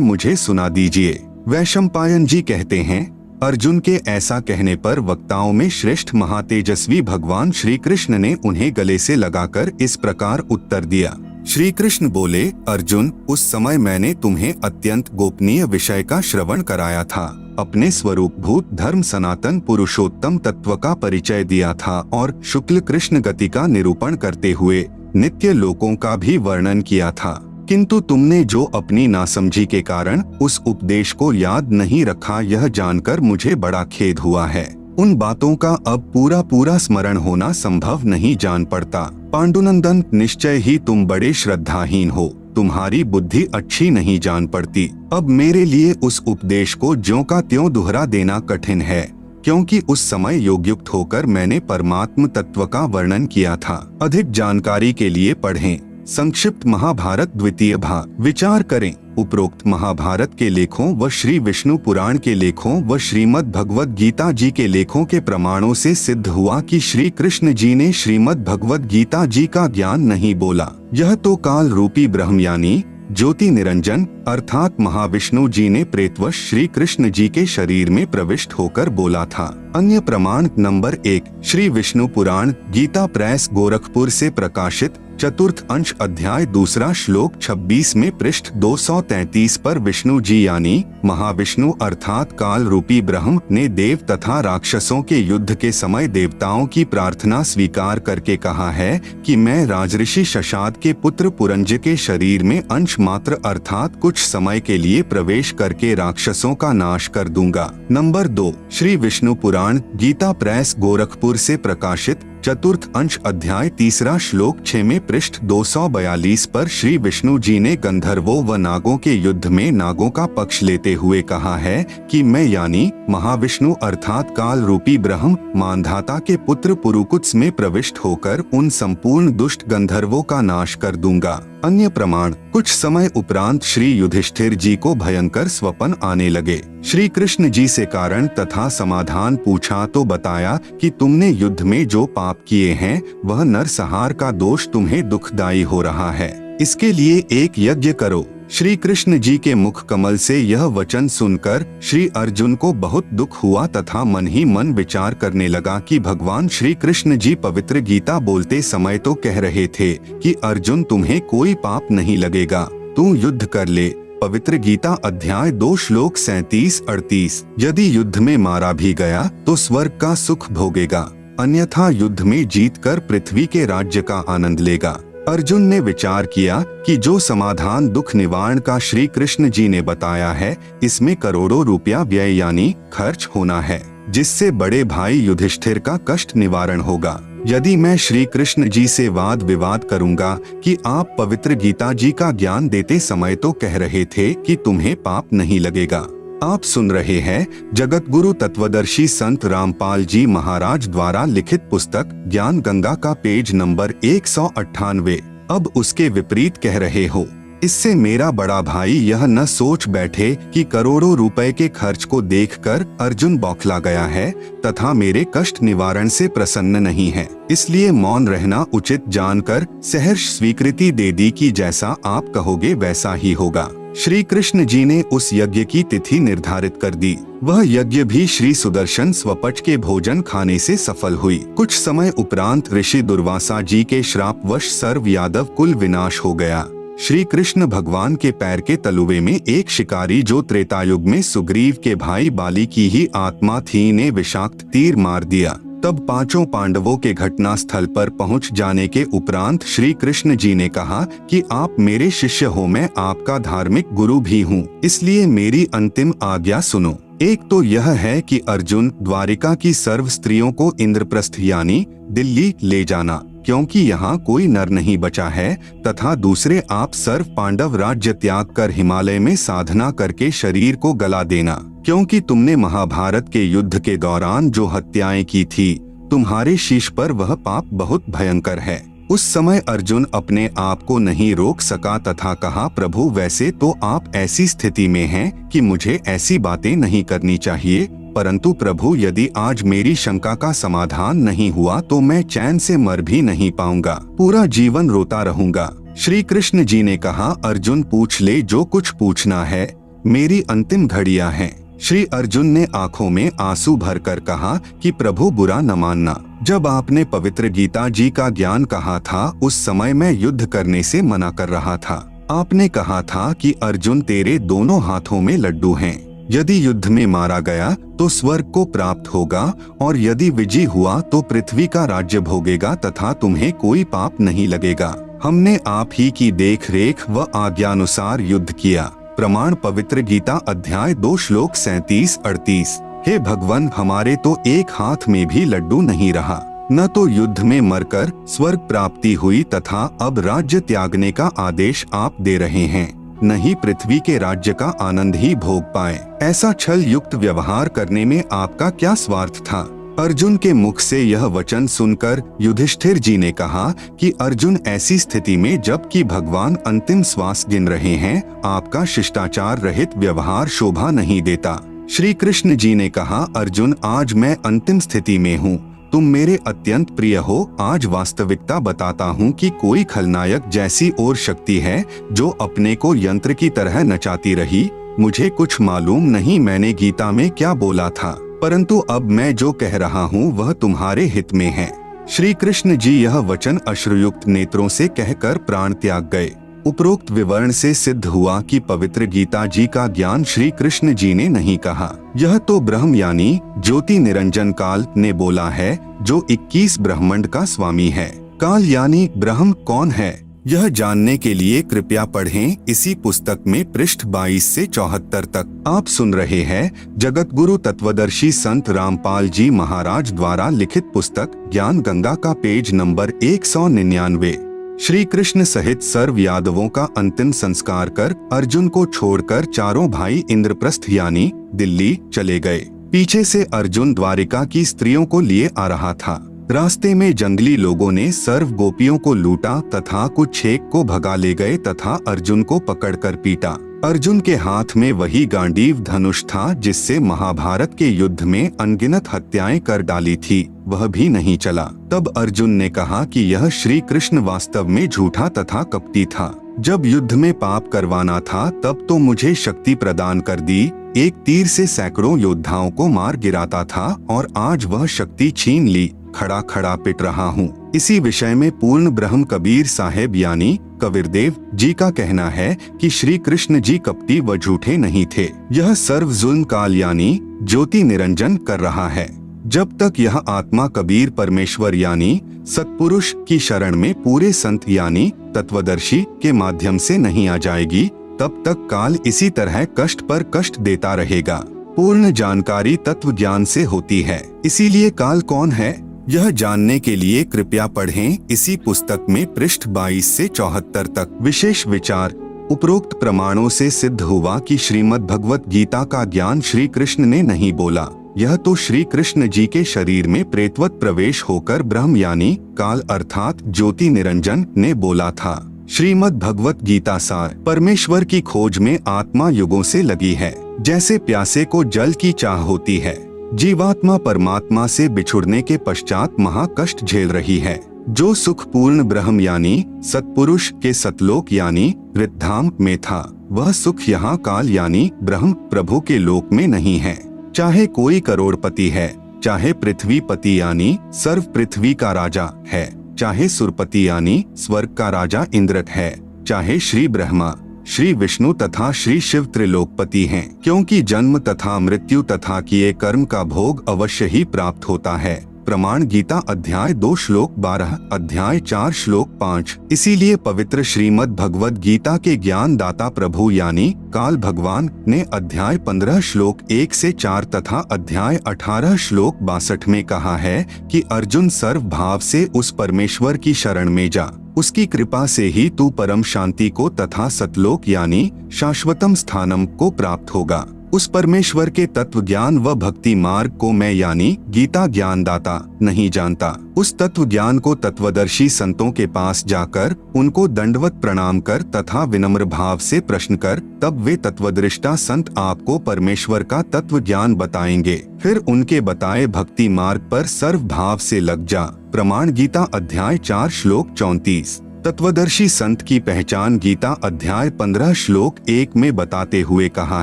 मुझे सुना दीजिए। वैशंपायन जी कहते हैं, अर्जुन के ऐसा कहने पर वक्ताओं में श्रेष्ठ महातेजस्वी भगवान श्री कृष्ण ने उन्हें गले से लगाकर इस प्रकार उत्तर दिया। श्री कृष्ण बोले, अर्जुन, उस समय मैंने तुम्हें अत्यंत गोपनीय विषय का श्रवण कराया था, अपने स्वरूप भूत धर्म सनातन पुरुषोत्तम तत्व का परिचय दिया था और शुक्ल कृष्ण गति का निरूपण करते हुए नित्य लोकों का भी वर्णन किया था, किंतु तुमने जो अपनी नासमझी के कारण उस उपदेश को याद नहीं रखा, यह जानकर मुझे बड़ा खेद हुआ है। उन बातों का अब पूरा स्मरण होना संभव नहीं जान पड़ता। पांडुनंदन, निश्चय ही तुम बड़े श्रद्धाहीन हो, तुम्हारी बुद्धि अच्छी नहीं जान पड़ती। अब मेरे लिए उस उपदेश को ज्यों का त्यों दोहरा देना कठिन है, क्योंकि उस समय योगयुक्त होकर मैंने परमात्म तत्व का वर्णन किया था। अधिक जानकारी के लिए पढ़ें संक्षिप्त महाभारत द्वितीय भाग। विचार करें, उपरोक्त महाभारत के लेखों व श्री विष्णु पुराण के लेखों व श्रीमद् भगवद गीता जी के लेखों के प्रमाणों से सिद्ध हुआ कि श्री कृष्ण जी ने श्रीमद् भगवद गीता जी का ज्ञान नहीं बोला। यह तो काल रूपी ब्रह्म यानी ज्योति निरंजन अर्थात महाविष्णु जी ने प्रेतवश श्री कृष्ण जी के शरीर में प्रविष्ट होकर बोला था। अन्य प्रमाण नंबर 1, श्री विष्णु पुराण गीता प्रेस गोरखपुर से प्रकाशित चतुर्थ अंश अध्याय 2 श्लोक 26 में पृष्ठ 233 पर विष्णु जी यानी महाविष्णु अर्थात काल रूपी ब्रह्म ने देव तथा राक्षसों के युद्ध के समय देवताओं की प्रार्थना स्वीकार करके कहा है कि मैं राजऋषि शशाद के पुत्र पुरंज के शरीर में अंश मात्र अर्थात कुछ समय के लिए प्रवेश करके राक्षसों का नाश कर दूंगा। नंबर 2, श्री विष्णु पुराण गीता प्रेस गोरखपुर से प्रकाशित चतुर्थ अंश अध्याय 3 श्लोक 6 में पृष्ठ 242 पर श्री विष्णु जी ने गंधर्वों व नागों के युद्ध में नागों का पक्ष लेते हुए कहा है कि मैं यानी महाविष्णु अर्थात काल रूपी ब्रह्म मानधाता के पुत्र पुरुकुत्स में प्रविष्ट होकर उन संपूर्ण दुष्ट गंधर्वों का नाश कर दूंगा। अन्य प्रमाण, कुछ समय उपरांत श्री युधिष्ठिर जी को भयंकर स्वप्न आने लगे। श्री कृष्ण जी से कारण तथा समाधान पूछा तो बताया कि तुमने युद्ध में जो पाप किए हैं वह नरसंहार का दोष तुम्हें दुखदायी हो रहा है, इसके लिए एक यज्ञ करो। श्री कृष्ण जी के मुख कमल से यह वचन सुनकर श्री अर्जुन को बहुत दुख हुआ तथा मन ही मन विचार करने लगा कि भगवान श्री कृष्ण जी पवित्र गीता बोलते समय तो कह रहे थे कि अर्जुन तुम्हें कोई पाप नहीं लगेगा, तू युद्ध कर ले। पवित्र गीता अध्याय 2 श्लोक 37-38। यदि युद्ध में मारा भी गया तो स्वर्ग का सुख भोगेगा, अन्यथा युद्ध में जीतकर पृथ्वी के राज्य का आनंद लेगा। अर्जुन ने विचार किया कि जो समाधान दुख निवारण का श्री कृष्ण जी ने बताया है इसमें करोड़ों रुपया व्यय यानी खर्च होना है, जिससे बड़े भाई युधिष्ठिर का कष्ट निवारण होगा। यदि मैं श्री कृष्ण जी से वाद विवाद करूंगा कि आप पवित्र गीता जी का ज्ञान देते समय तो कह रहे थे कि तुम्हें पाप नहीं लगेगा। आप सुन रहे हैं जगत गुरु तत्वदर्शी संत रामपाल जी महाराज द्वारा लिखित पुस्तक ज्ञान गंगा का पेज नंबर 198। अब उसके विपरीत कह रहे हो। इससे मेरा बड़ा भाई यह न सोच बैठे कि करोड़ों रुपए के खर्च को देखकर अर्जुन बौखला गया है तथा मेरे कष्ट निवारण से प्रसन्न नहीं है, इसलिए मौन रहना उचित जानकर सहर्ष स्वीकृति दे दी कि जैसा आप कहोगे वैसा ही होगा। श्री कृष्ण जी ने उस यज्ञ की तिथि निर्धारित कर दी। वह यज्ञ भी श्री सुदर्शन स्वपच के भोजन खाने से सफल हुई। कुछ समय उपरांत ऋषि दुर्वासा जी के श्रापवश सर्व यादव कुल विनाश हो गया। श्री कृष्ण भगवान के पैर के तलुवे में एक शिकारी जो त्रेतायुग में सुग्रीव के भाई बाली की ही आत्मा थी ने विषाक्त तीर मार दिया। तब 5 पांडवों के घटना स्थल पर पहुंच जाने के उपरांत श्री कृष्ण जी ने कहा कि आप मेरे शिष्य हो, मैं आपका धार्मिक गुरु भी हूं, इसलिए मेरी अंतिम आज्ञा सुनो। एक तो यह है कि अर्जुन द्वारिका की सर्व स्त्रियों को इंद्रप्रस्थ यानी दिल्ली ले जाना, क्योंकि यहाँ कोई नर नहीं बचा है, तथा दूसरे आप सर्व पांडव राज्य त्याग कर हिमालय में साधना करके शरीर को गला देना, क्योंकि तुमने महाभारत के युद्ध के दौरान जो हत्याएं की थी तुम्हारे शीश पर वह पाप बहुत भयंकर है। उस समय अर्जुन अपने आप को नहीं रोक सका तथा कहा, प्रभु वैसे तो आप ऐसी स्थिति में हैं कि मुझे ऐसी बातें नहीं करनी चाहिए, परंतु प्रभु यदि आज मेरी शंका का समाधान नहीं हुआ तो मैं चैन से मर भी नहीं पाऊंगा, पूरा जीवन रोता रहूंगा। श्री कृष्ण जी ने कहा, अर्जुन पूछ ले जो कुछ पूछना है, मेरी अंतिम घड़ियां हैं। श्री अर्जुन ने आंखों में आंसू भरकर कहा कि प्रभु बुरा न मानना, जब आपने पवित्र गीता जी का ज्ञान कहा था उस समय मैं युद्ध करने से मना कर रहा था। आपने कहा था कि अर्जुन तेरे दोनों हाथों में लड्डू हैं, यदि युद्ध में मारा गया तो स्वर्ग को प्राप्त होगा और यदि विजयी हुआ तो पृथ्वी का राज्य भोगेगा तथा तुम्हें कोई पाप नहीं लगेगा। हमने आप ही की देख रेख व आज्ञानुसार युद्ध किया। प्रमाण पवित्र गीता अध्याय 2 श्लोक 37-38। हे भगवान, हमारे तो एक हाथ में भी लड्डू नहीं रहा, न तो युद्ध में मरकर स्वर्ग प्राप्ति हुई तथा अब राज्य त्यागने का आदेश आप दे रहे हैं, नहीं पृथ्वी के राज्य का आनंद ही भोग पाए। ऐसा छल युक्त व्यवहार करने में आपका क्या स्वार्थ था? अर्जुन के मुख से यह वचन सुनकर युधिष्ठिर जी ने कहा कि अर्जुन, ऐसी स्थिति में जबकि भगवान अंतिम श्वास गिन रहे हैं, आपका शिष्टाचार रहित व्यवहार शोभा नहीं देता। श्री कृष्ण जी ने कहा, अर्जुन, आज मैं अंतिम स्थिति में हूँ, तुम मेरे अत्यंत प्रिय हो। आज वास्तविकता बताता हूँ कि कोई खलनायक जैसी और शक्ति है जो अपने को यंत्र की तरह नचाती रही। मुझे कुछ मालूम नहीं मैंने गीता में क्या बोला था, परंतु अब मैं जो कह रहा हूँ वह तुम्हारे हित में है। श्री कृष्ण जी यह वचन अश्रुयुक्त नेत्रों से कहकर प्राण त्याग गए। उपरोक्त विवरण से सिद्ध हुआ कि पवित्र गीता जी का ज्ञान श्री कृष्ण जी ने नहीं कहा, यह तो ब्रह्म यानी ज्योति निरंजन काल ने बोला है, जो 21 ब्रह्मांड का स्वामी है। काल यानी ब्रह्म कौन है, यह जानने के लिए कृपया पढ़ें इसी पुस्तक में पृष्ठ 22 से 74 तक। आप सुन रहे हैं जगत गुरु तत्वदर्शी संत रामपाल जी महाराज द्वारा लिखित पुस्तक ज्ञान गंगा का पेज नंबर 199। श्री कृष्ण सहित सर्व यादवों का अंतिम संस्कार कर अर्जुन को छोड़कर चारों भाई इंद्रप्रस्थ यानी दिल्ली चले गए। पीछे से अर्जुन द्वारिका की स्त्रियों को लिए आ रहा था। रास्ते में जंगली लोगों ने सर्व गोपियों को लूटा तथा कुछ छेक को भगा ले गए तथा अर्जुन को पकड़कर पीटा। अर्जुन के हाथ में वही गांडीव धनुष था जिससे महाभारत के युद्ध में अनगिनत हत्याएं कर डाली थी, वह भी नहीं चला। तब अर्जुन ने कहा कि यह श्री कृष्ण वास्तव में झूठा तथा कपटी था। जब युद्ध में पाप करवाना था तब तो मुझे शक्ति प्रदान कर दी, एक तीर से सैकड़ों योद्धाओं को मार गिराता था, और आज वह शक्ति छीन ली, खड़ा खड़ा पिट रहा हूँ। इसी विषय में पूर्ण ब्रह्म कबीर साहेब यानी कबीरदेव जी का कहना है कि श्री कृष्ण जी कपटी व झूठे नहीं थे। यह सर्व जुल्म काल यानी ज्योति निरंजन कर रहा है। जब तक यह आत्मा कबीर परमेश्वर यानी सत्पुरुष की शरण में पूरे संत यानी तत्वदर्शी के माध्यम से नहीं आ जाएगी, तब तक काल इसी तरह कष्ट पर कष्ट देता रहेगा। पूर्ण जानकारी तत्व ज्ञान से होती है। इसीलिए काल कौन है, यह जानने के लिए कृपया पढ़ें इसी पुस्तक में पृष्ठ 22 से 74 तक। विशेष विचार। उपरोक्त प्रमाणों से सिद्ध हुआ कि श्रीमद् भगवत गीता का ज्ञान श्री कृष्ण ने नहीं बोला, यह तो श्री कृष्ण जी के शरीर में प्रेतवत प्रवेश होकर ब्रह्म यानी काल अर्थात ज्योति निरंजन ने बोला था। श्रीमद् भगवत गीता सार। परमेश्वर की खोज में आत्मा युगों से लगी है। जैसे प्यासे को जल की चाह होती है, जीवात्मा परमात्मा से बिछुड़ने के पश्चात महाकष्ट झेल रही है। जो सुख पूर्ण ब्रह्म यानी सत्पुरुष के सतलोक यानी रिद्धाम में था, वह सुख यहाँ काल यानी ब्रह्म प्रभु के लोक में नहीं है। चाहे कोई करोड़पति है, चाहे पृथ्वीपति यानी सर्व पृथ्वी का राजा है, चाहे सुरपति यानी स्वर्ग का राजा इंद्र है, चाहे श्री ब्रह्मा, श्री विष्णु तथा श्री शिव त्रिलोकपति हैं, क्योंकि जन्म तथा मृत्यु तथा किए कर्म का भोग अवश्य ही प्राप्त होता है। प्रमाण गीता अध्याय 2 श्लोक 12, अध्याय 4 श्लोक 5। इसीलिए पवित्र श्रीमद् भगवद गीता के ज्ञान दाता प्रभु यानी काल भगवान ने अध्याय 15 श्लोक 1 से 4 तथा अध्याय 18 श्लोक 62 में कहा है कि अर्जुन सर्व भाव से उस परमेश्वर की शरण में जा, उसकी कृपा से ही तू परम शांति को तथा सतलोक यानी शाश्वतम स्थानम को प्राप्त होगा। उस परमेश्वर के तत्व ज्ञान व भक्ति मार्ग को मैं यानी गीता ज्ञान दाता नहीं जानता। उस तत्व ज्ञान को तत्वदर्शी संतों के पास जाकर उनको दंडवत प्रणाम कर तथा विनम्र भाव से प्रश्न कर, तब वे तत्वदृष्टा संत आपको परमेश्वर का तत्व ज्ञान बताएंगे। फिर उनके बताए भक्ति मार्ग पर सर्व भाव से लग जा। प्रमाण गीता अध्याय 4 श्लोक 34। तत्वदर्शी संत की पहचान गीता अध्याय 15 श्लोक 1 में बताते हुए कहा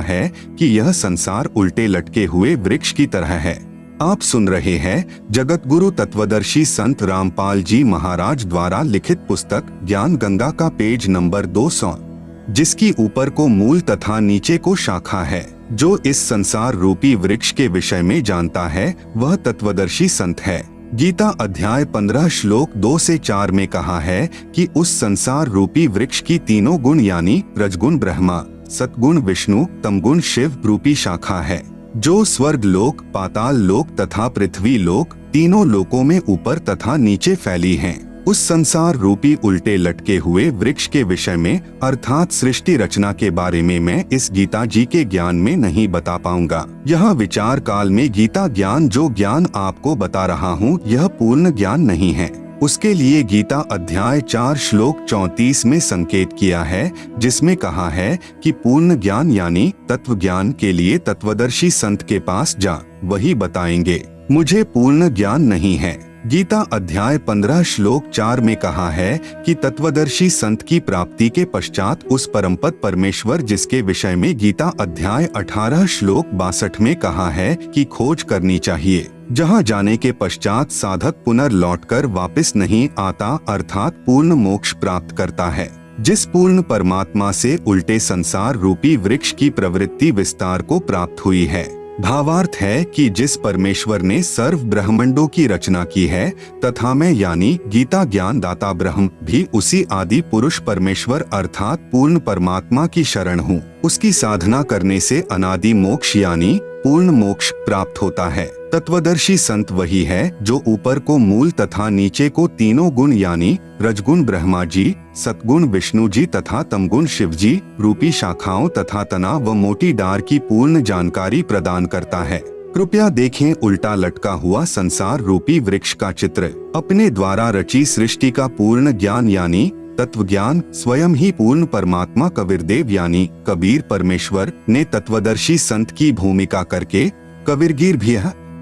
है कि यह संसार उल्टे लटके हुए वृक्ष की तरह है। आप सुन रहे हैं जगत गुरु तत्वदर्शी संत रामपाल जी महाराज द्वारा लिखित पुस्तक ज्ञान गंगा का पेज नंबर 200, जिसकी ऊपर को मूल तथा नीचे को शाखा है। जो इस संसार रूपी वृक्ष के विषय में जानता है वह तत्वदर्शी संत है। गीता अध्याय 15 श्लोक 2 से 4 में कहा है कि उस संसार रूपी वृक्ष की तीनों गुण यानी रजगुण ब्रह्मा, सतगुण विष्णु, तमगुण शिव रूपी शाखा है, जो स्वर्ग लोक, पाताल लोक तथा पृथ्वी लोक तीनों लोकों में ऊपर तथा नीचे फैली हैं। उस संसार रूपी उल्टे लटके हुए वृक्ष के विषय में अर्थात सृष्टि रचना के बारे में मैं इस गीता जी के ज्ञान में नहीं बता पाऊंगा। यह विचार काल में गीता ज्ञान जो ज्ञान आपको बता रहा हूँ यह पूर्ण ज्ञान नहीं है। उसके लिए गीता अध्याय 4 श्लोक 34 में संकेत किया है, जिसमें कहा है कि पूर्ण ज्ञान यानी तत्व ज्ञान के लिए तत्वदर्शी संत के पास जा, वही बताएंगे। मुझे पूर्ण ज्ञान नहीं है। गीता अध्याय 15 श्लोक 4 में कहा है कि तत्वदर्शी संत की प्राप्ति के पश्चात उस परमपद परमेश्वर जिसके विषय में गीता अध्याय 18 श्लोक 62 में कहा है कि खोज करनी चाहिए, जहां जाने के पश्चात साधक पुनर्लौटकर वापस नहीं आता, अर्थात पूर्ण मोक्ष प्राप्त करता है। जिस पूर्ण परमात्मा से उल्टे संसार रूपी वृक्ष की प्रवृत्ति विस्तार को प्राप्त हुई है। भावार्थ है कि जिस परमेश्वर ने सर्व ब्रह्मांडों की रचना की है तथा मैं यानी गीता ज्ञान दाता ब्रह्म भी उसी आदि पुरुष परमेश्वर अर्थात पूर्ण परमात्मा की शरण हूँ। उसकी साधना करने से अनादि मोक्ष यानी पूर्ण मोक्ष प्राप्त होता है। तत्वदर्शी संत वही है जो ऊपर को मूल तथा नीचे को तीनों गुण यानी रजगुण ब्रह्मा जी, सतगुण विष्णु जी तथा तमगुण शिव जी रूपी शाखाओं तथा तना व मोटी डार की पूर्ण जानकारी प्रदान करता है। कृपया देखें उल्टा लटका हुआ संसार रूपी वृक्ष का चित्र। अपने द्वारा रची सृष्टि का पूर्ण ज्ञान यानी तत्व ज्ञान स्वयं ही पूर्ण परमात्मा कबीरदेव यानी कबीर परमेश्वर ने तत्वदर्शी संत की भूमिका करके कबीरगीर भी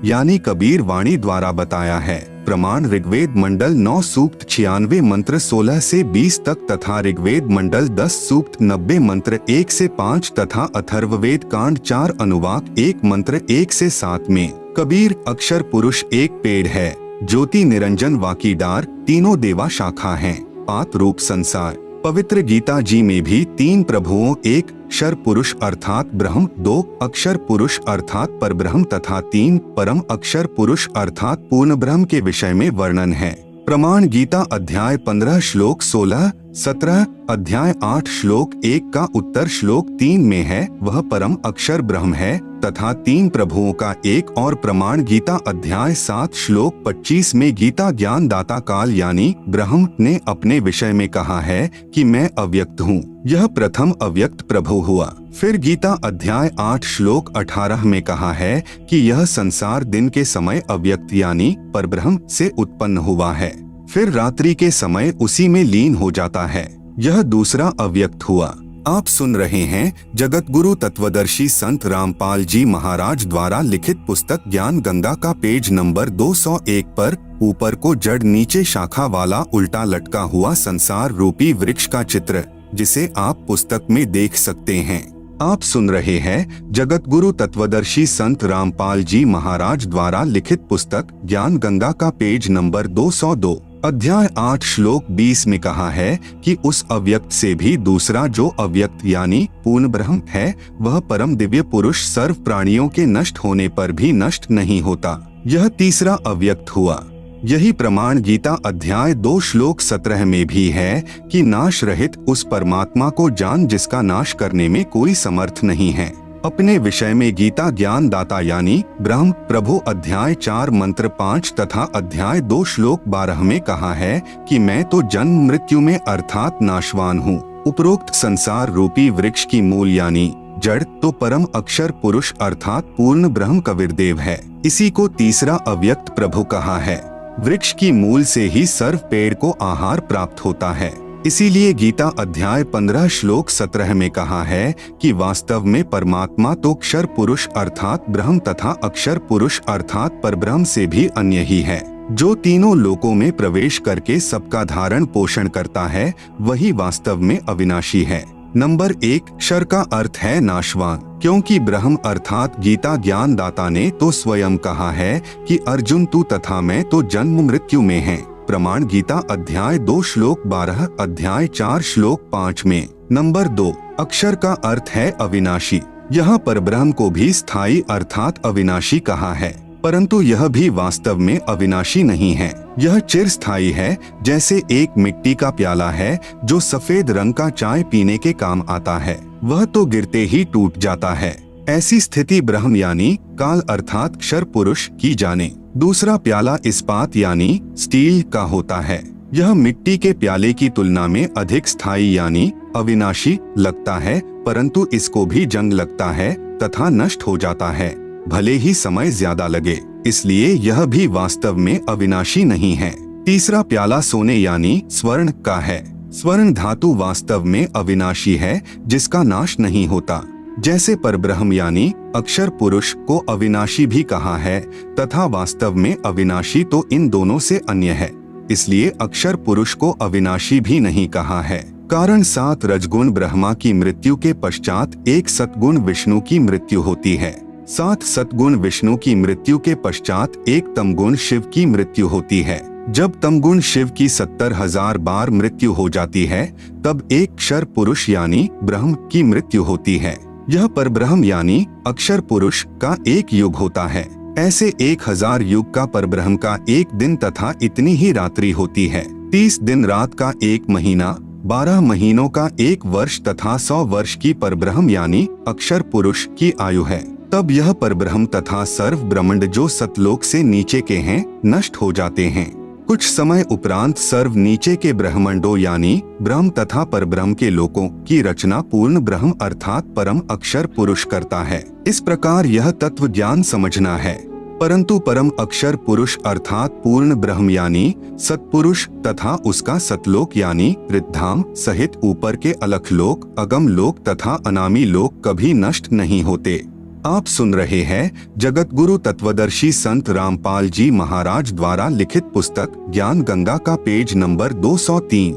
यानी कबीर वाणी द्वारा बताया है। प्रमाण ऋग्वेद मंडल 9 सूक्त 96 मंत्र 16 से 20 तक तथा ऋग्वेद मंडल 10 सूक्त 90 मंत्र 1 से 5 तथा अथर्ववेद कांड 4 अनुवाक 1 मंत्र 1 से 7 में कबीर अक्षर पुरुष एक पेड़ है, ज्योति निरंजन वाकी डार, तीनों देवा शाखा हैं, पात रूप संसार। पवित्र गीता जी में भी 3 प्रभुओं, एक क्षर पुरुष अर्थात ब्रह्म, 2 अक्षर पुरुष अर्थात परब्रह्म तथा 3 परम अक्षर पुरुष अर्थात पूर्ण ब्रह्म के विषय में वर्णन है। प्रमाण गीता अध्याय 15 श्लोक 16, 17, अध्याय 8 श्लोक 1 का उत्तर श्लोक 3 में है, वह परम अक्षर ब्रह्म है तथा 3 प्रभुओं का एक और प्रमाण गीता अध्याय 7 श्लोक 25 में गीता ज्ञान दाता काल यानी ब्रह्म ने अपने विषय में कहा है कि मैं अव्यक्त हूँ। यह प्रथम अव्यक्त प्रभु हुआ। फिर गीता अध्याय 8 श्लोक 18 में कहा है कि यह संसार दिन के समय अव्यक्त यानी परब्रह्म से उत्पन्न हुआ है, फिर रात्रि के समय उसी में लीन हो जाता है। यह दूसरा अव्यक्त हुआ। आप सुन रहे हैं जगत गुरु तत्वदर्शी संत रामपाल जी महाराज द्वारा लिखित पुस्तक ज्ञान गंगा का पेज नंबर 201 पर ऊपर को जड़ नीचे शाखा वाला उल्टा लटका हुआ संसार रूपी वृक्ष का चित्र, जिसे आप पुस्तक में देख सकते हैं। आप सुन रहे हैं जगत गुरु तत्वदर्शी संत रामपाल जी महाराज द्वारा लिखित पुस्तक ज्ञान गंगा का पेज नंबर 202 अध्याय 8 श्लोक 20 में कहा है कि उस अव्यक्त से भी दूसरा जो अव्यक्त यानी पूर्ण ब्रह्म है, वह परम दिव्य पुरुष सर्व प्राणियों के नष्ट होने पर भी नष्ट नहीं होता। यह तीसरा अव्यक्त हुआ। यही प्रमाण गीता अध्याय 2 श्लोक 17 में भी है कि नाश रहित उस परमात्मा को जान जिसका नाश करने में कोई समर्थ नहीं है। अपने विषय में गीता ज्ञान दाता यानी ब्रह्म प्रभु अध्याय 4 मंत्र 5 तथा अध्याय 2 श्लोक 12 में कहा है कि मैं तो जन्म मृत्यु में अर्थात नाशवान हूँ। उपरोक्त संसार रूपी वृक्ष की मूल यानी जड़ तो परम अक्षर पुरुष अर्थात पूर्ण ब्रह्म कबीरदेव है। इसी को तीसरा अव्यक्त प्रभु कहा है। वृक्ष की मूल से ही सर्व पेड़ को आहार प्राप्त होता है। इसीलिए गीता अध्याय 15 श्लोक 17 में कहा है कि वास्तव में परमात्मा तो क्षर पुरुष अर्थात ब्रह्म तथा अक्षर पुरुष अर्थात परब्रह्म से भी अन्य ही है। जो तीनों लोकों में प्रवेश करके सबका धारण पोषण करता है, वही वास्तव में अविनाशी है। नंबर 1 क्षर का अर्थ है नाशवान, क्योंकि ब्रह्म अर्थात गीता ज्ञान दाता ने तो स्वयं कहा है कि अर्जुन तू तथा मैं तो जन्म मृत्यु में हैं। प्रमाण गीता अध्याय 2 श्लोक 12 अध्याय 4 श्लोक 5 में। नंबर 2 अक्षर का अर्थ है अविनाशी। यहाँ पर ब्रह्म को भी स्थायी अर्थात अविनाशी कहा है, परंतु यह भी वास्तव में अविनाशी नहीं है। यह चिरस्थायी है, जैसे एक मिट्टी का प्याला है जो सफेद रंग का चाय पीने के काम आता है, वह तो गिरते ही टूट जाता है। ऐसी स्थिति ब्रह्म यानी काल अर्थात क्षर पुरुष की जाने। दूसरा प्याला इस्पात यानी स्टील का होता है। यह मिट्टी के प्याले की तुलना में अधिक स्थायी यानी अविनाशी लगता है, परंतु इसको भी जंग लगता है तथा नष्ट हो जाता है, भले ही समय ज्यादा लगे, इसलिए यह भी वास्तव में अविनाशी नहीं है। तीसरा प्याला सोने यानी स्वर्ण का है। स्वर्ण धातु वास्तव में अविनाशी है, जिसका नाश नहीं होता। जैसे परब्रह्म यानी अक्षर पुरुष को अविनाशी भी कहा है तथा वास्तव में अविनाशी तो इन दोनों से अन्य है, इसलिए अक्षर पुरुष को अविनाशी भी नहीं कहा है। कारण 7 रजगुण ब्रह्मा की मृत्यु के पश्चात 1 सतगुण विष्णु की मृत्यु होती है। 7 सतगुण विष्णु की मृत्यु के पश्चात 1 तमगुण शिव की मृत्यु होती है। जब तमगुण शिव की 70,000 बार मृत्यु हो जाती है, तब 1 क्षर पुरुष यानी ब्रह्म की मृत्यु होती है। यह परब्रह्म यानी अक्षर पुरुष का 1 युग होता है। ऐसे 1000 युग का परब्रह्म का 1 दिन तथा इतनी ही रात्रि होती है। 30 दिन रात का 1 महीना, 12 महीनों का 1 वर्ष तथा 100 वर्ष की परब्रह्म यानी अक्षर पुरुष की आयु है। तब यह परब्रह्म तथा सर्व ब्रह्मांड जो सतलोक से नीचे के हैं नष्ट हो जाते हैं। कुछ समय उपरांत सर्व नीचे के ब्रह्मांडों यानी ब्रह्म तथा परब्रह्म के लोकों की रचना पूर्ण ब्रह्म अर्थात परम अक्षर पुरुष करता है। इस प्रकार यह तत्व ज्ञान समझना है। परंतु परम अक्षर पुरुष अर्थात पूर्ण ब्रह्म यानी सतपुरुष तथा उसका सतलोक यानी ऋद्धाम सहित ऊपर के अलख लोक, अगम लोक तथा अनामी लोक कभी नष्ट नहीं होते। आप सुन रहे हैं जगत गुरु तत्वदर्शी संत रामपाल जी महाराज द्वारा लिखित पुस्तक ज्ञान गंगा का पेज नंबर 203।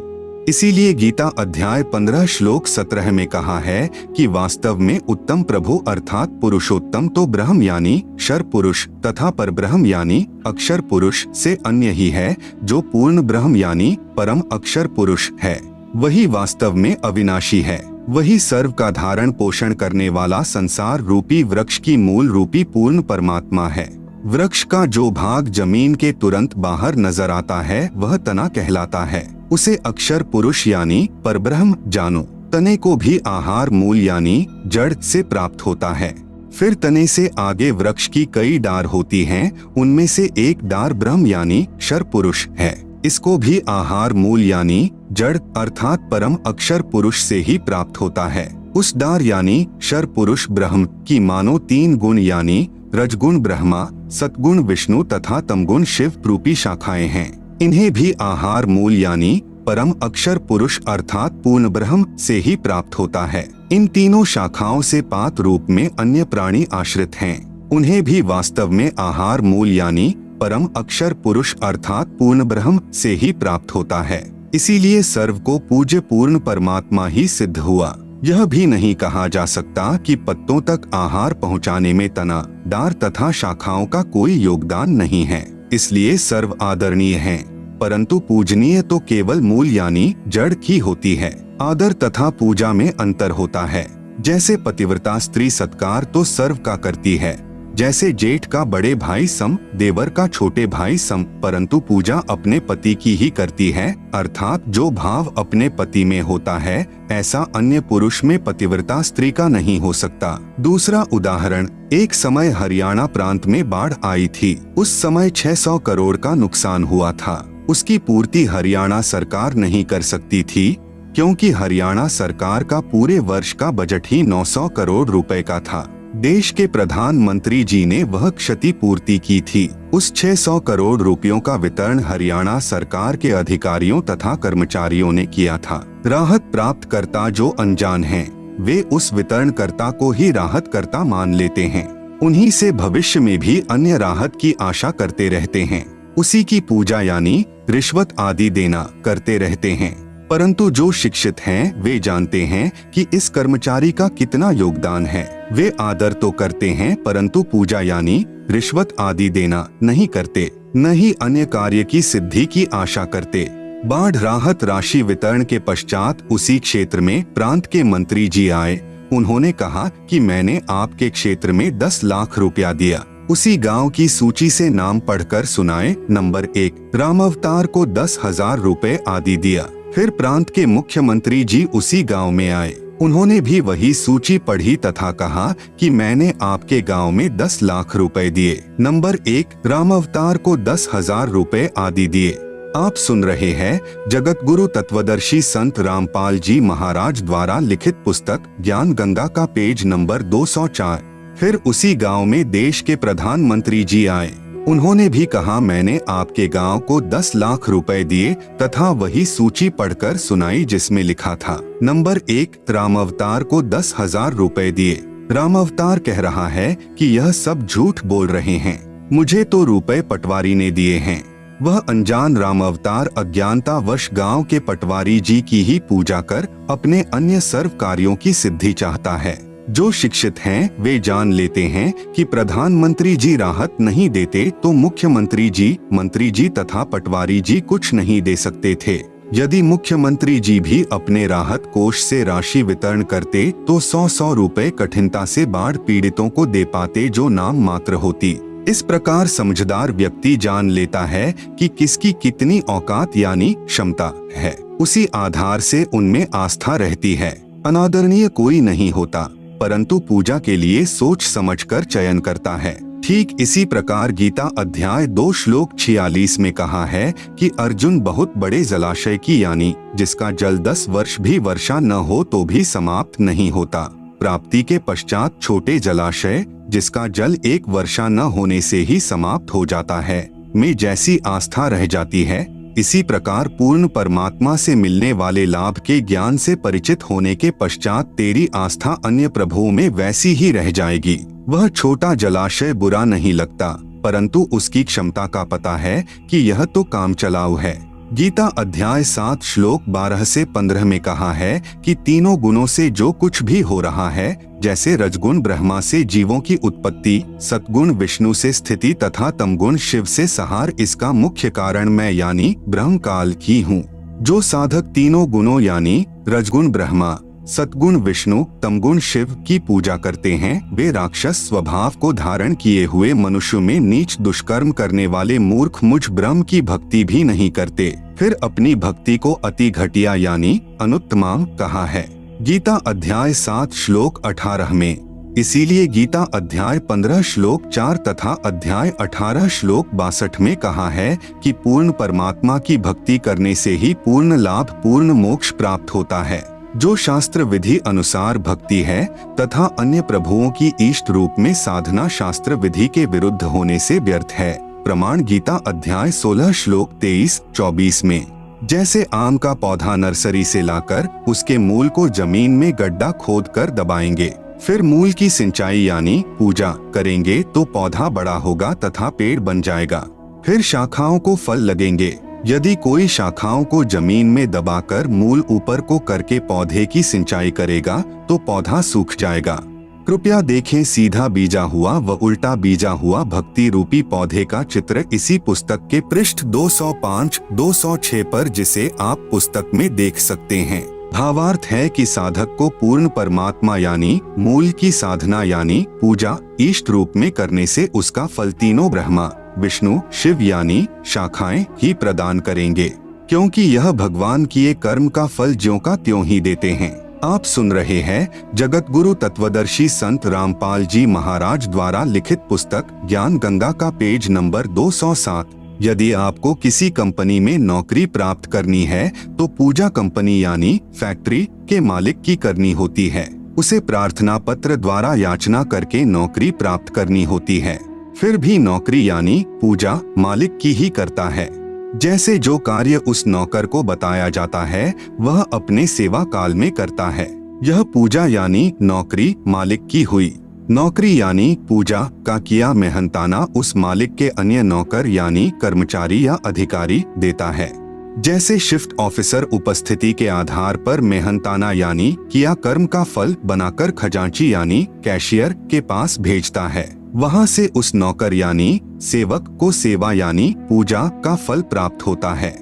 इसीलिए गीता अध्याय 15 श्लोक 17 में कहा है कि वास्तव में उत्तम प्रभु अर्थात पुरुषोत्तम तो ब्रह्म यानी क्षर पुरुष तथा परब्रह्म यानी अक्षर पुरुष से अन्य ही है। जो पूर्ण ब्रह्म यानी परम अक्षर पुरुष है, वही वास्तव में अविनाशी है। वही सर्व का धारण पोषण करने वाला संसार रूपी वृक्ष की मूल रूपी पूर्ण परमात्मा है। वृक्ष का जो भाग जमीन के तुरंत बाहर नजर आता है वह तना कहलाता है। उसे अक्षर पुरुष यानी परब्रह्म जानो। तने को भी आहार मूल यानी जड़ से प्राप्त होता है। फिर तने से आगे वृक्ष की कई डार होती हैं, उनमें से एक डार ब्रह्म यानी क्षर पुरुष है। इसको भी आहार मूल यानी जड़ अर्थात परम अक्षर पुरुष से ही प्राप्त होता है। उस डार यानी क्षर पुरुष ब्रह्म की मानो 3 गुण यानी रजगुण ब्रह्मा, सतगुण विष्णु तथा तमगुण शिव रूपी शाखाएं हैं। इन्हें भी आहार मूल यानी परम अक्षर पुरुष अर्थात पूर्ण ब्रह्म से ही प्राप्त होता है। इन तीनों शाखाओं से पात रूप में अन्य प्राणी आश्रित हैं। उन्हें भी वास्तव में आहार मूल यानी परम अक्षर पुरुष अर्थात पूर्ण ब्रह्म से ही प्राप्त होता है। इसीलिए सर्व को पूज्य पूर्ण परमात्मा ही सिद्ध हुआ। यह भी नहीं कहा जा सकता कि पत्तों तक आहार पहुंचाने में तना, डार तथा शाखाओं का कोई योगदान नहीं है, इसलिए सर्व आदरणीय हैं, परंतु पूजनीय तो केवल मूल यानी जड़ ही होती है। आदर तथा पूजा में अंतर होता है। जैसे पतिव्रता स्त्री सत्कार तो सर्व का करती है, जैसे जेठ का बड़े भाई सम, देवर का छोटे भाई सम, परंतु पूजा अपने पति की ही करती है, अर्थात जो भाव अपने पति में होता है ऐसा अन्य पुरुष में पतिव्रता स्त्री का नहीं हो सकता। दूसरा उदाहरण, एक समय हरियाणा प्रांत में बाढ़ आई थी। उस समय 600 करोड़ का नुकसान हुआ था। उसकी पूर्ति हरियाणा सरकार नहीं कर सकती थी, क्योंकि हरियाणा सरकार का पूरे वर्ष का बजट ही 900 करोड़ रुपए का था। देश के प्रधानमंत्री जी ने वह क्षति पूर्ति की थी। उस 600 करोड़ रुपयों का वितरण हरियाणा सरकार के अधिकारियों तथा कर्मचारियों ने किया था। राहत प्राप्त करता जो अनजान हैं, वे उस वितरणकर्ता को ही राहत कर्ता मान लेते हैं। उन्हीं से भविष्य में भी अन्य राहत की आशा करते रहते हैं। उसी की पूजा यानी रिश्वत आदि देना करते रहते हैं। परंतु जो शिक्षित हैं वे जानते हैं कि इस कर्मचारी का कितना योगदान है। वे आदर तो करते हैं परंतु पूजा यानी रिश्वत आदि देना नहीं करते, न ही अन्य कार्य की सिद्धि की आशा करते। बाढ़ राहत राशि वितरण के पश्चात उसी क्षेत्र में प्रांत के मंत्री जी आए। उन्होंने कहा कि मैंने आपके क्षेत्र में 10 लाख रुपया दिया। उसी गांव की सूची से नाम पढ़कर सुनाए। नंबर 1 रामावतार को 10,000 रुपए आदि दिया। फिर प्रांत के मुख्यमंत्री जी उसी गांव में आए। उन्होंने भी वही सूची पढ़ी तथा कहा कि मैंने आपके गांव में 10 लाख रुपए दिए। नंबर 1 रामावतार को 10,000 रुपए आदि दिए। आप सुन रहे हैं जगत गुरु तत्वदर्शी संत रामपाल जी महाराज द्वारा लिखित पुस्तक ज्ञान गंगा का पेज नंबर 204। फिर उसी गांव में देश के प्रधानमंत्री जी आए। उन्होंने भी कहा, मैंने आपके गांव को 10 लाख रुपए दिए तथा वही सूची पढ़कर सुनाई जिसमें लिखा था नंबर 1 रामावतार को 10,000 रुपए दिए। रामावतार कह रहा है कि यह सब झूठ बोल रहे हैं, मुझे तो रुपए पटवारी ने दिए हैं। वह अनजान रामावतार अज्ञानतावश गांव के पटवारी जी की ही पूजा कर अपने अन्य सर्व कार्यों की सिद्धि चाहता है। जो शिक्षित हैं वे जान लेते हैं कि प्रधानमंत्री जी राहत नहीं देते तो मुख्यमंत्री जी, मंत्री जी तथा पटवारी जी कुछ नहीं दे सकते थे। यदि मुख्यमंत्री जी भी अपने राहत कोष से राशि वितरण करते तो 100 रुपए कठिनता से बाढ़ पीड़ितों को दे पाते, जो नाम मात्र होती। इस प्रकार समझदार व्यक्ति जान लेता है कि किसकी कितनी औकात यानी क्षमता है, उसी आधार से उनमें आस्था रहती है। अनादरणीय कोई नहीं होता, परंतु पूजा के लिए सोच समझकर चयन करता है। ठीक इसी प्रकार गीता अध्याय 2 श्लोक 46 में कहा है कि अर्जुन बहुत बड़े जलाशय की यानी जिसका जल 10 वर्ष भी वर्षा न हो तो भी समाप्त नहीं होता, प्राप्ति के पश्चात छोटे जलाशय जिसका जल 1 वर्षा न होने से ही समाप्त हो जाता है में जैसी आस्था रह जाती है, इसी प्रकार पूर्ण परमात्मा से मिलने वाले लाभ के ज्ञान से परिचित होने के पश्चात तेरी आस्था अन्य प्रभुओं में वैसी ही रह जाएगी। वह छोटा जलाशय बुरा नहीं लगता, परंतु उसकी क्षमता का पता है कि यह तो काम चलाऊ है। गीता अध्याय 7 श्लोक 12 से 15 में कहा है कि तीनों गुणों से जो कुछ भी हो रहा है, जैसे रजगुण ब्रह्मा से जीवों की उत्पत्ति, सतगुण विष्णु से स्थिति तथा तमगुण शिव से संहार, इसका मुख्य कारण मैं यानी ब्रह्म काल की हूँ। जो साधक तीनों गुणों यानी रजगुण ब्रह्मा, सतगुण विष्णु, तमगुण शिव की पूजा करते हैं, वे राक्षस स्वभाव को धारण किए हुए मनुष्य में नीच दुष्कर्म करने वाले मूर्ख मुझ ब्रह्म की भक्ति भी नहीं करते। फिर अपनी भक्ति को अति घटिया यानी अनुत्तमा कहा है गीता अध्याय 7 श्लोक 18 में। इसीलिए गीता अध्याय 15 श्लोक 4 तथा अध्याय 18 श्लोक 62 में कहा है कि पूर्ण परमात्मा की भक्ति करने से ही पूर्ण लाभ, पूर्ण मोक्ष प्राप्त होता है। जो शास्त्र विधि अनुसार भक्ति है तथा अन्य प्रभुओं की इष्ट रूप में साधना शास्त्र विधि के विरुद्ध होने से व्यर्थ है। प्रमाण गीता अध्याय 16 श्लोक 23-24 में। जैसे आम का पौधा नर्सरी से लाकर उसके मूल को जमीन में गड्ढा खोदकर दबाएंगे, फिर मूल की सिंचाई यानी पूजा करेंगे तो पौधा बड़ा होगा तथा पेड़ बन जाएगा। फिर शाखाओं को फल लगेंगे। यदि कोई शाखाओं को जमीन में दबाकर मूल ऊपर को करके पौधे की सिंचाई करेगा तो पौधा सूख जाएगा। कृपया देखें सीधा बीजा हुआ व उल्टा बीजा हुआ भक्ति रूपी पौधे का चित्र इसी पुस्तक के पृष्ठ 205-206 पर, जिसे आप पुस्तक में देख सकते हैं। भावार्थ है कि साधक को पूर्ण परमात्मा यानी मूल की साधना यानी पूजा इष्ट रूप में करने से उसका फल तीनों ब्रह्मा, विष्णु, शिव यानी शाखाएं ही प्रदान करेंगे, क्योंकि यह भगवान किए कर्म का फल ज्यों का त्यों ही देते हैं। आप सुन रहे हैं जगत गुरु तत्वदर्शी संत रामपाल जी महाराज द्वारा लिखित पुस्तक ज्ञान गंगा का पेज नंबर 207। यदि आपको किसी कंपनी में नौकरी प्राप्त करनी है तो पूजा कंपनी यानी फैक्ट्री के मालिक की करनी होती है। उसे प्रार्थना पत्र द्वारा याचना करके नौकरी प्राप्त करनी होती है। फिर भी नौकरी यानी पूजा मालिक की ही करता है। जैसे जो कार्य उस नौकर को बताया जाता है वह अपने सेवा काल में करता है। यह पूजा यानी नौकरी मालिक की हुई। नौकरी यानी पूजा का किया मेहनताना उस मालिक के अन्य नौकर यानी कर्मचारी या अधिकारी देता है। जैसे शिफ्ट ऑफिसर उपस्थिति के आधार पर मेहनताना यानी किया कर्म का फल बनाकर खजांची यानी कैशियर के पास भेजता है। वहां से उस नौकर यानी सेवक को सेवा यानी पूजा का फल प्राप्त होता है।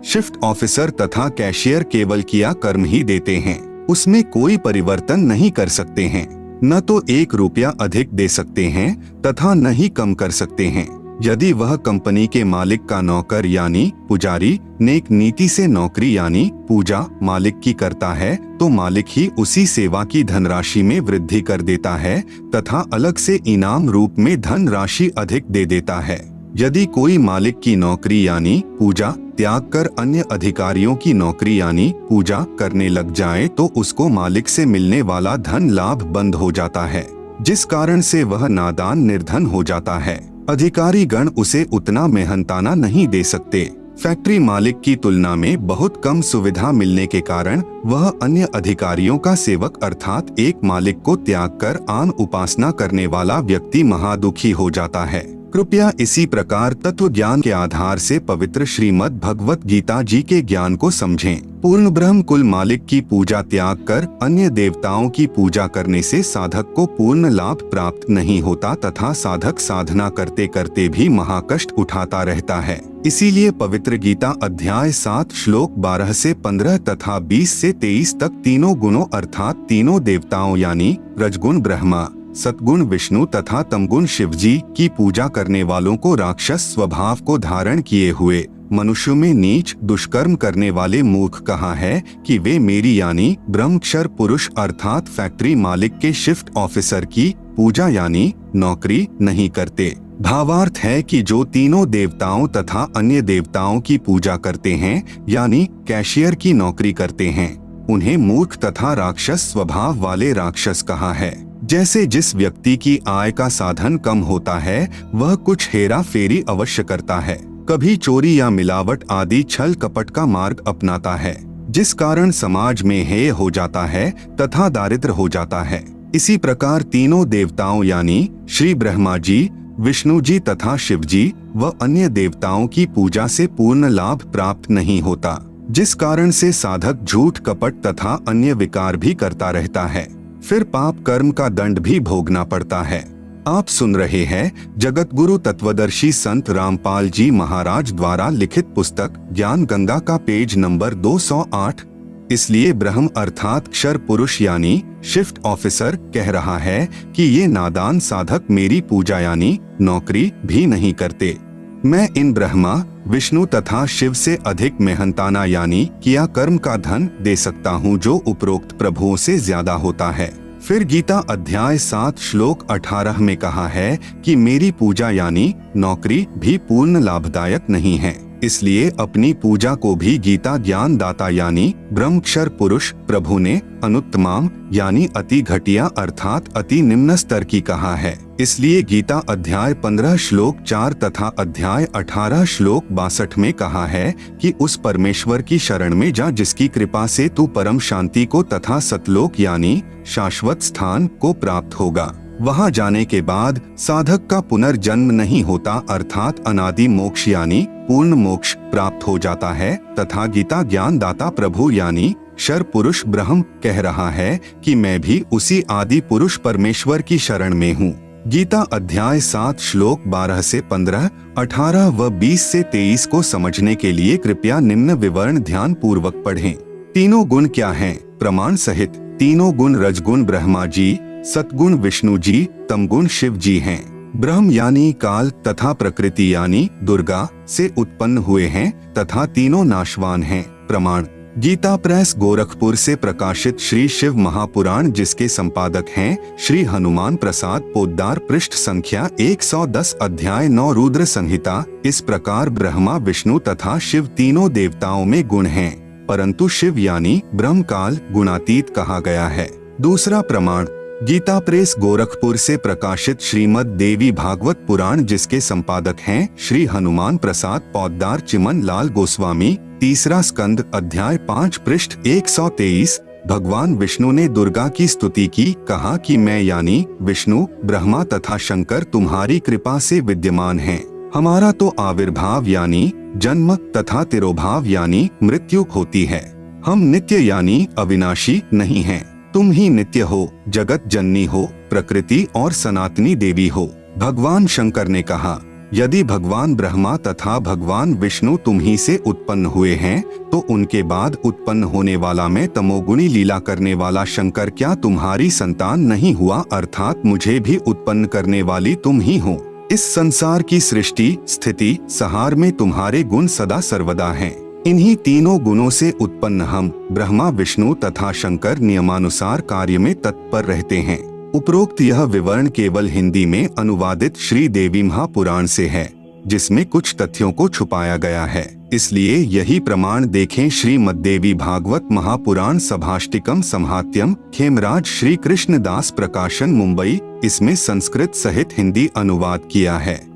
शिफ्ट ऑफिसर तथा कैशियर केवल किया कर्म ही देते हैं, उसमें कोई परिवर्तन नहीं कर सकते हैं। न तो 1 रुपया अधिक दे सकते हैं तथा न ही कम कर सकते हैं। यदि वह कंपनी के मालिक का नौकर यानी पुजारी नेक नीति से नौकरी यानी पूजा मालिक की करता है तो मालिक ही उसी सेवा की धनराशि में वृद्धि कर देता है तथा अलग से इनाम रूप में धन राशि अधिक दे देता है। यदि कोई मालिक की नौकरी यानी पूजा त्याग कर अन्य अधिकारियों की नौकरी यानी पूजा करने लग जाए तो उसको मालिक से मिलने वाला धन लाभ बंद हो जाता है, जिस कारण से वह नादान निर्धन हो जाता है। अधिकारी गण उसे उतना मेहनताना नहीं दे सकते। फैक्ट्री मालिक की तुलना में बहुत कम सुविधा मिलने के कारण वह अन्य अधिकारियों का सेवक अर्थात एक मालिक को त्याग कर आन उपासना करने वाला व्यक्ति महादुखी हो जाता है। कृपया इसी प्रकार तत्व ज्ञान के आधार से पवित्र श्रीमद् भगवत गीता जी के ज्ञान को समझें। पूर्ण ब्रह्म कुल मालिक की पूजा त्याग कर अन्य देवताओं की पूजा करने से साधक को पूर्ण लाभ प्राप्त नहीं होता तथा साधक साधना करते करते भी महाकष्ट उठाता रहता है। इसीलिए पवित्र गीता अध्याय 7 श्लोक 12 से 15 तथा 20 से 23 तक तीनों गुणों अर्थात तीनों देवताओं यानी रजगुण ब्रह्मा, सतगुण विष्णु तथा तमगुण शिव जी की पूजा करने वालों को राक्षस स्वभाव को धारण किए हुए मनुष्यों में नीच दुष्कर्म करने वाले मूर्ख कहा है कि वे मेरी यानी ब्रह्मक्षर पुरुष अर्थात फैक्ट्री मालिक के शिफ्ट ऑफिसर की पूजा यानी नौकरी नहीं करते। भावार्थ है कि जो तीनों देवताओं तथा अन्य देवताओं की पूजा करते हैं यानी कैशियर की नौकरी करते हैं, उन्हें मूर्ख तथा राक्षस स्वभाव वाले राक्षस कहा है। जैसे जिस व्यक्ति की आय का साधन कम होता है वह कुछ हेरा फेरी अवश्य करता है, कभी चोरी या मिलावट आदि छल कपट का मार्ग अपनाता है, जिस कारण समाज में हेय हो जाता है तथा दारिद्र हो जाता है। इसी प्रकार तीनों देवताओं यानी श्री ब्रह्मा जी, विष्णु जी तथा शिव जी व अन्य देवताओं की पूजा से पूर्ण लाभ प्राप्त नहीं होता, जिस कारण से साधक झूठ कपट तथा अन्य विकार भी करता रहता है, फिर पाप कर्म का दंड भी भोगना पड़ता है। आप सुन रहे हैं जगत गुरु तत्वदर्शी संत रामपाल जी महाराज द्वारा लिखित पुस्तक ज्ञान गंगा का पेज नंबर 208। इसलिए ब्रह्म अर्थात क्षर पुरुष यानी शिफ्ट ऑफिसर कह रहा है कि ये नादान साधक मेरी पूजा यानी नौकरी भी नहीं करते। मैं इन ब्रह्मा विष्णु तथा शिव से अधिक मेहनताना यानी किया कर्म का धन दे सकता हूँ जो उपरोक्त प्रभुओं से ज्यादा होता है। फिर गीता अध्याय 7 श्लोक 18 में कहा है कि मेरी पूजा यानी नौकरी भी पूर्ण लाभदायक नहीं है। इसलिए अपनी पूजा को भी गीता ज्ञान दाता यानी ब्रह्मक्षर पुरुष प्रभु ने अनुत्तमाम यानी अति घटिया अर्थात अति निम्न स्तर की कहा है। इसलिए गीता अध्याय 15 श्लोक 4 तथा अध्याय 18 श्लोक 62 में कहा है कि उस परमेश्वर की शरण में जा जिसकी कृपा से तू परम शांति को तथा सतलोक यानी शाश्वत स्थान को प्राप्त होगा। वहां जाने के बाद साधक का पुनर्जन्म नहीं होता अर्थात अनादि मोक्ष यानी पूर्ण मोक्ष प्राप्त हो जाता है। तथा गीता ज्ञान दाता प्रभु यानी क्षर पुरुष ब्रह्म कह रहा है कि मैं भी उसी आदि पुरुष परमेश्वर की शरण में हूँ। गीता अध्याय 7 श्लोक 12 से 15, 18 व 20 से 23 को समझने के लिए कृपया निम्न विवरण ध्यान पूर्वक पढ़ें। तीनों गुण क्या हैं? प्रमाण सहित तीनों गुण रजगुण ब्रह्मा जी, सतगुण विष्णु जी, तमगुण शिव जी हैं। ब्रह्म यानी काल तथा प्रकृति यानी दुर्गा से उत्पन्न हुए हैं तथा तीनों नाशवान हैं। प्रमाण गीता प्रेस गोरखपुर से प्रकाशित श्री शिव महापुराण जिसके संपादक हैं श्री हनुमान प्रसाद पोद्दार, पृष्ठ संख्या 110, अध्याय 9 रुद्र संहिता। इस प्रकार ब्रह्मा विष्णु तथा शिव तीनों देवताओं में गुण हैं, परंतु शिव यानी ब्रह्म काल गुणातीत कहा गया है। दूसरा प्रमाण गीता प्रेस गोरखपुर से प्रकाशित श्रीमद् देवी भागवत पुराण जिसके संपादक हैं श्री हनुमान प्रसाद पोद्दार चिमन लाल गोस्वामी। तीसरा स्कंद अध्याय 5 पृष्ठ 123। भगवान विष्णु ने दुर्गा की स्तुति की, कहा कि मैं यानी विष्णु ब्रह्मा तथा शंकर तुम्हारी कृपा से विद्यमान हैं। हमारा तो आविर्भाव यानी जन्म तथा तिरोभाव यानी मृत्यु होती है। हम नित्य यानी अविनाशी नहीं हैं। तुम ही नित्य हो, जगत जननी हो, प्रकृति और सनातनी देवी हो। भगवान शंकर ने कहा, यदि भगवान ब्रह्मा तथा भगवान विष्णु तुम ही से उत्पन्न हुए हैं तो उनके बाद उत्पन्न होने वाला मैं तमोगुणी लीला करने वाला शंकर क्या तुम्हारी संतान नहीं हुआ? अर्थात मुझे भी उत्पन्न करने वाली तुम ही हो। इस संसार की सृष्टि स्थिति संहार में तुम्हारे गुण सदा सर्वदा हैं। इन्हीं तीनों गुणों से उत्पन्न हम ब्रह्मा विष्णु तथा शंकर नियमानुसार कार्य में तत्पर रहते हैं। उपरोक्त यह विवरण केवल हिंदी में अनुवादित श्री देवी महापुराण से है। जिसमें कुछ तथ्यों को छुपाया गया है। इसलिए यही प्रमाण देखें श्रीमद्देवी भागवत महापुराण सभाष्टिकम संहात्यम, खेमराज श्री कृष्णदास प्रकाशन, मुंबई। इसमें संस्कृत सहित हिंदी अनुवाद किया है।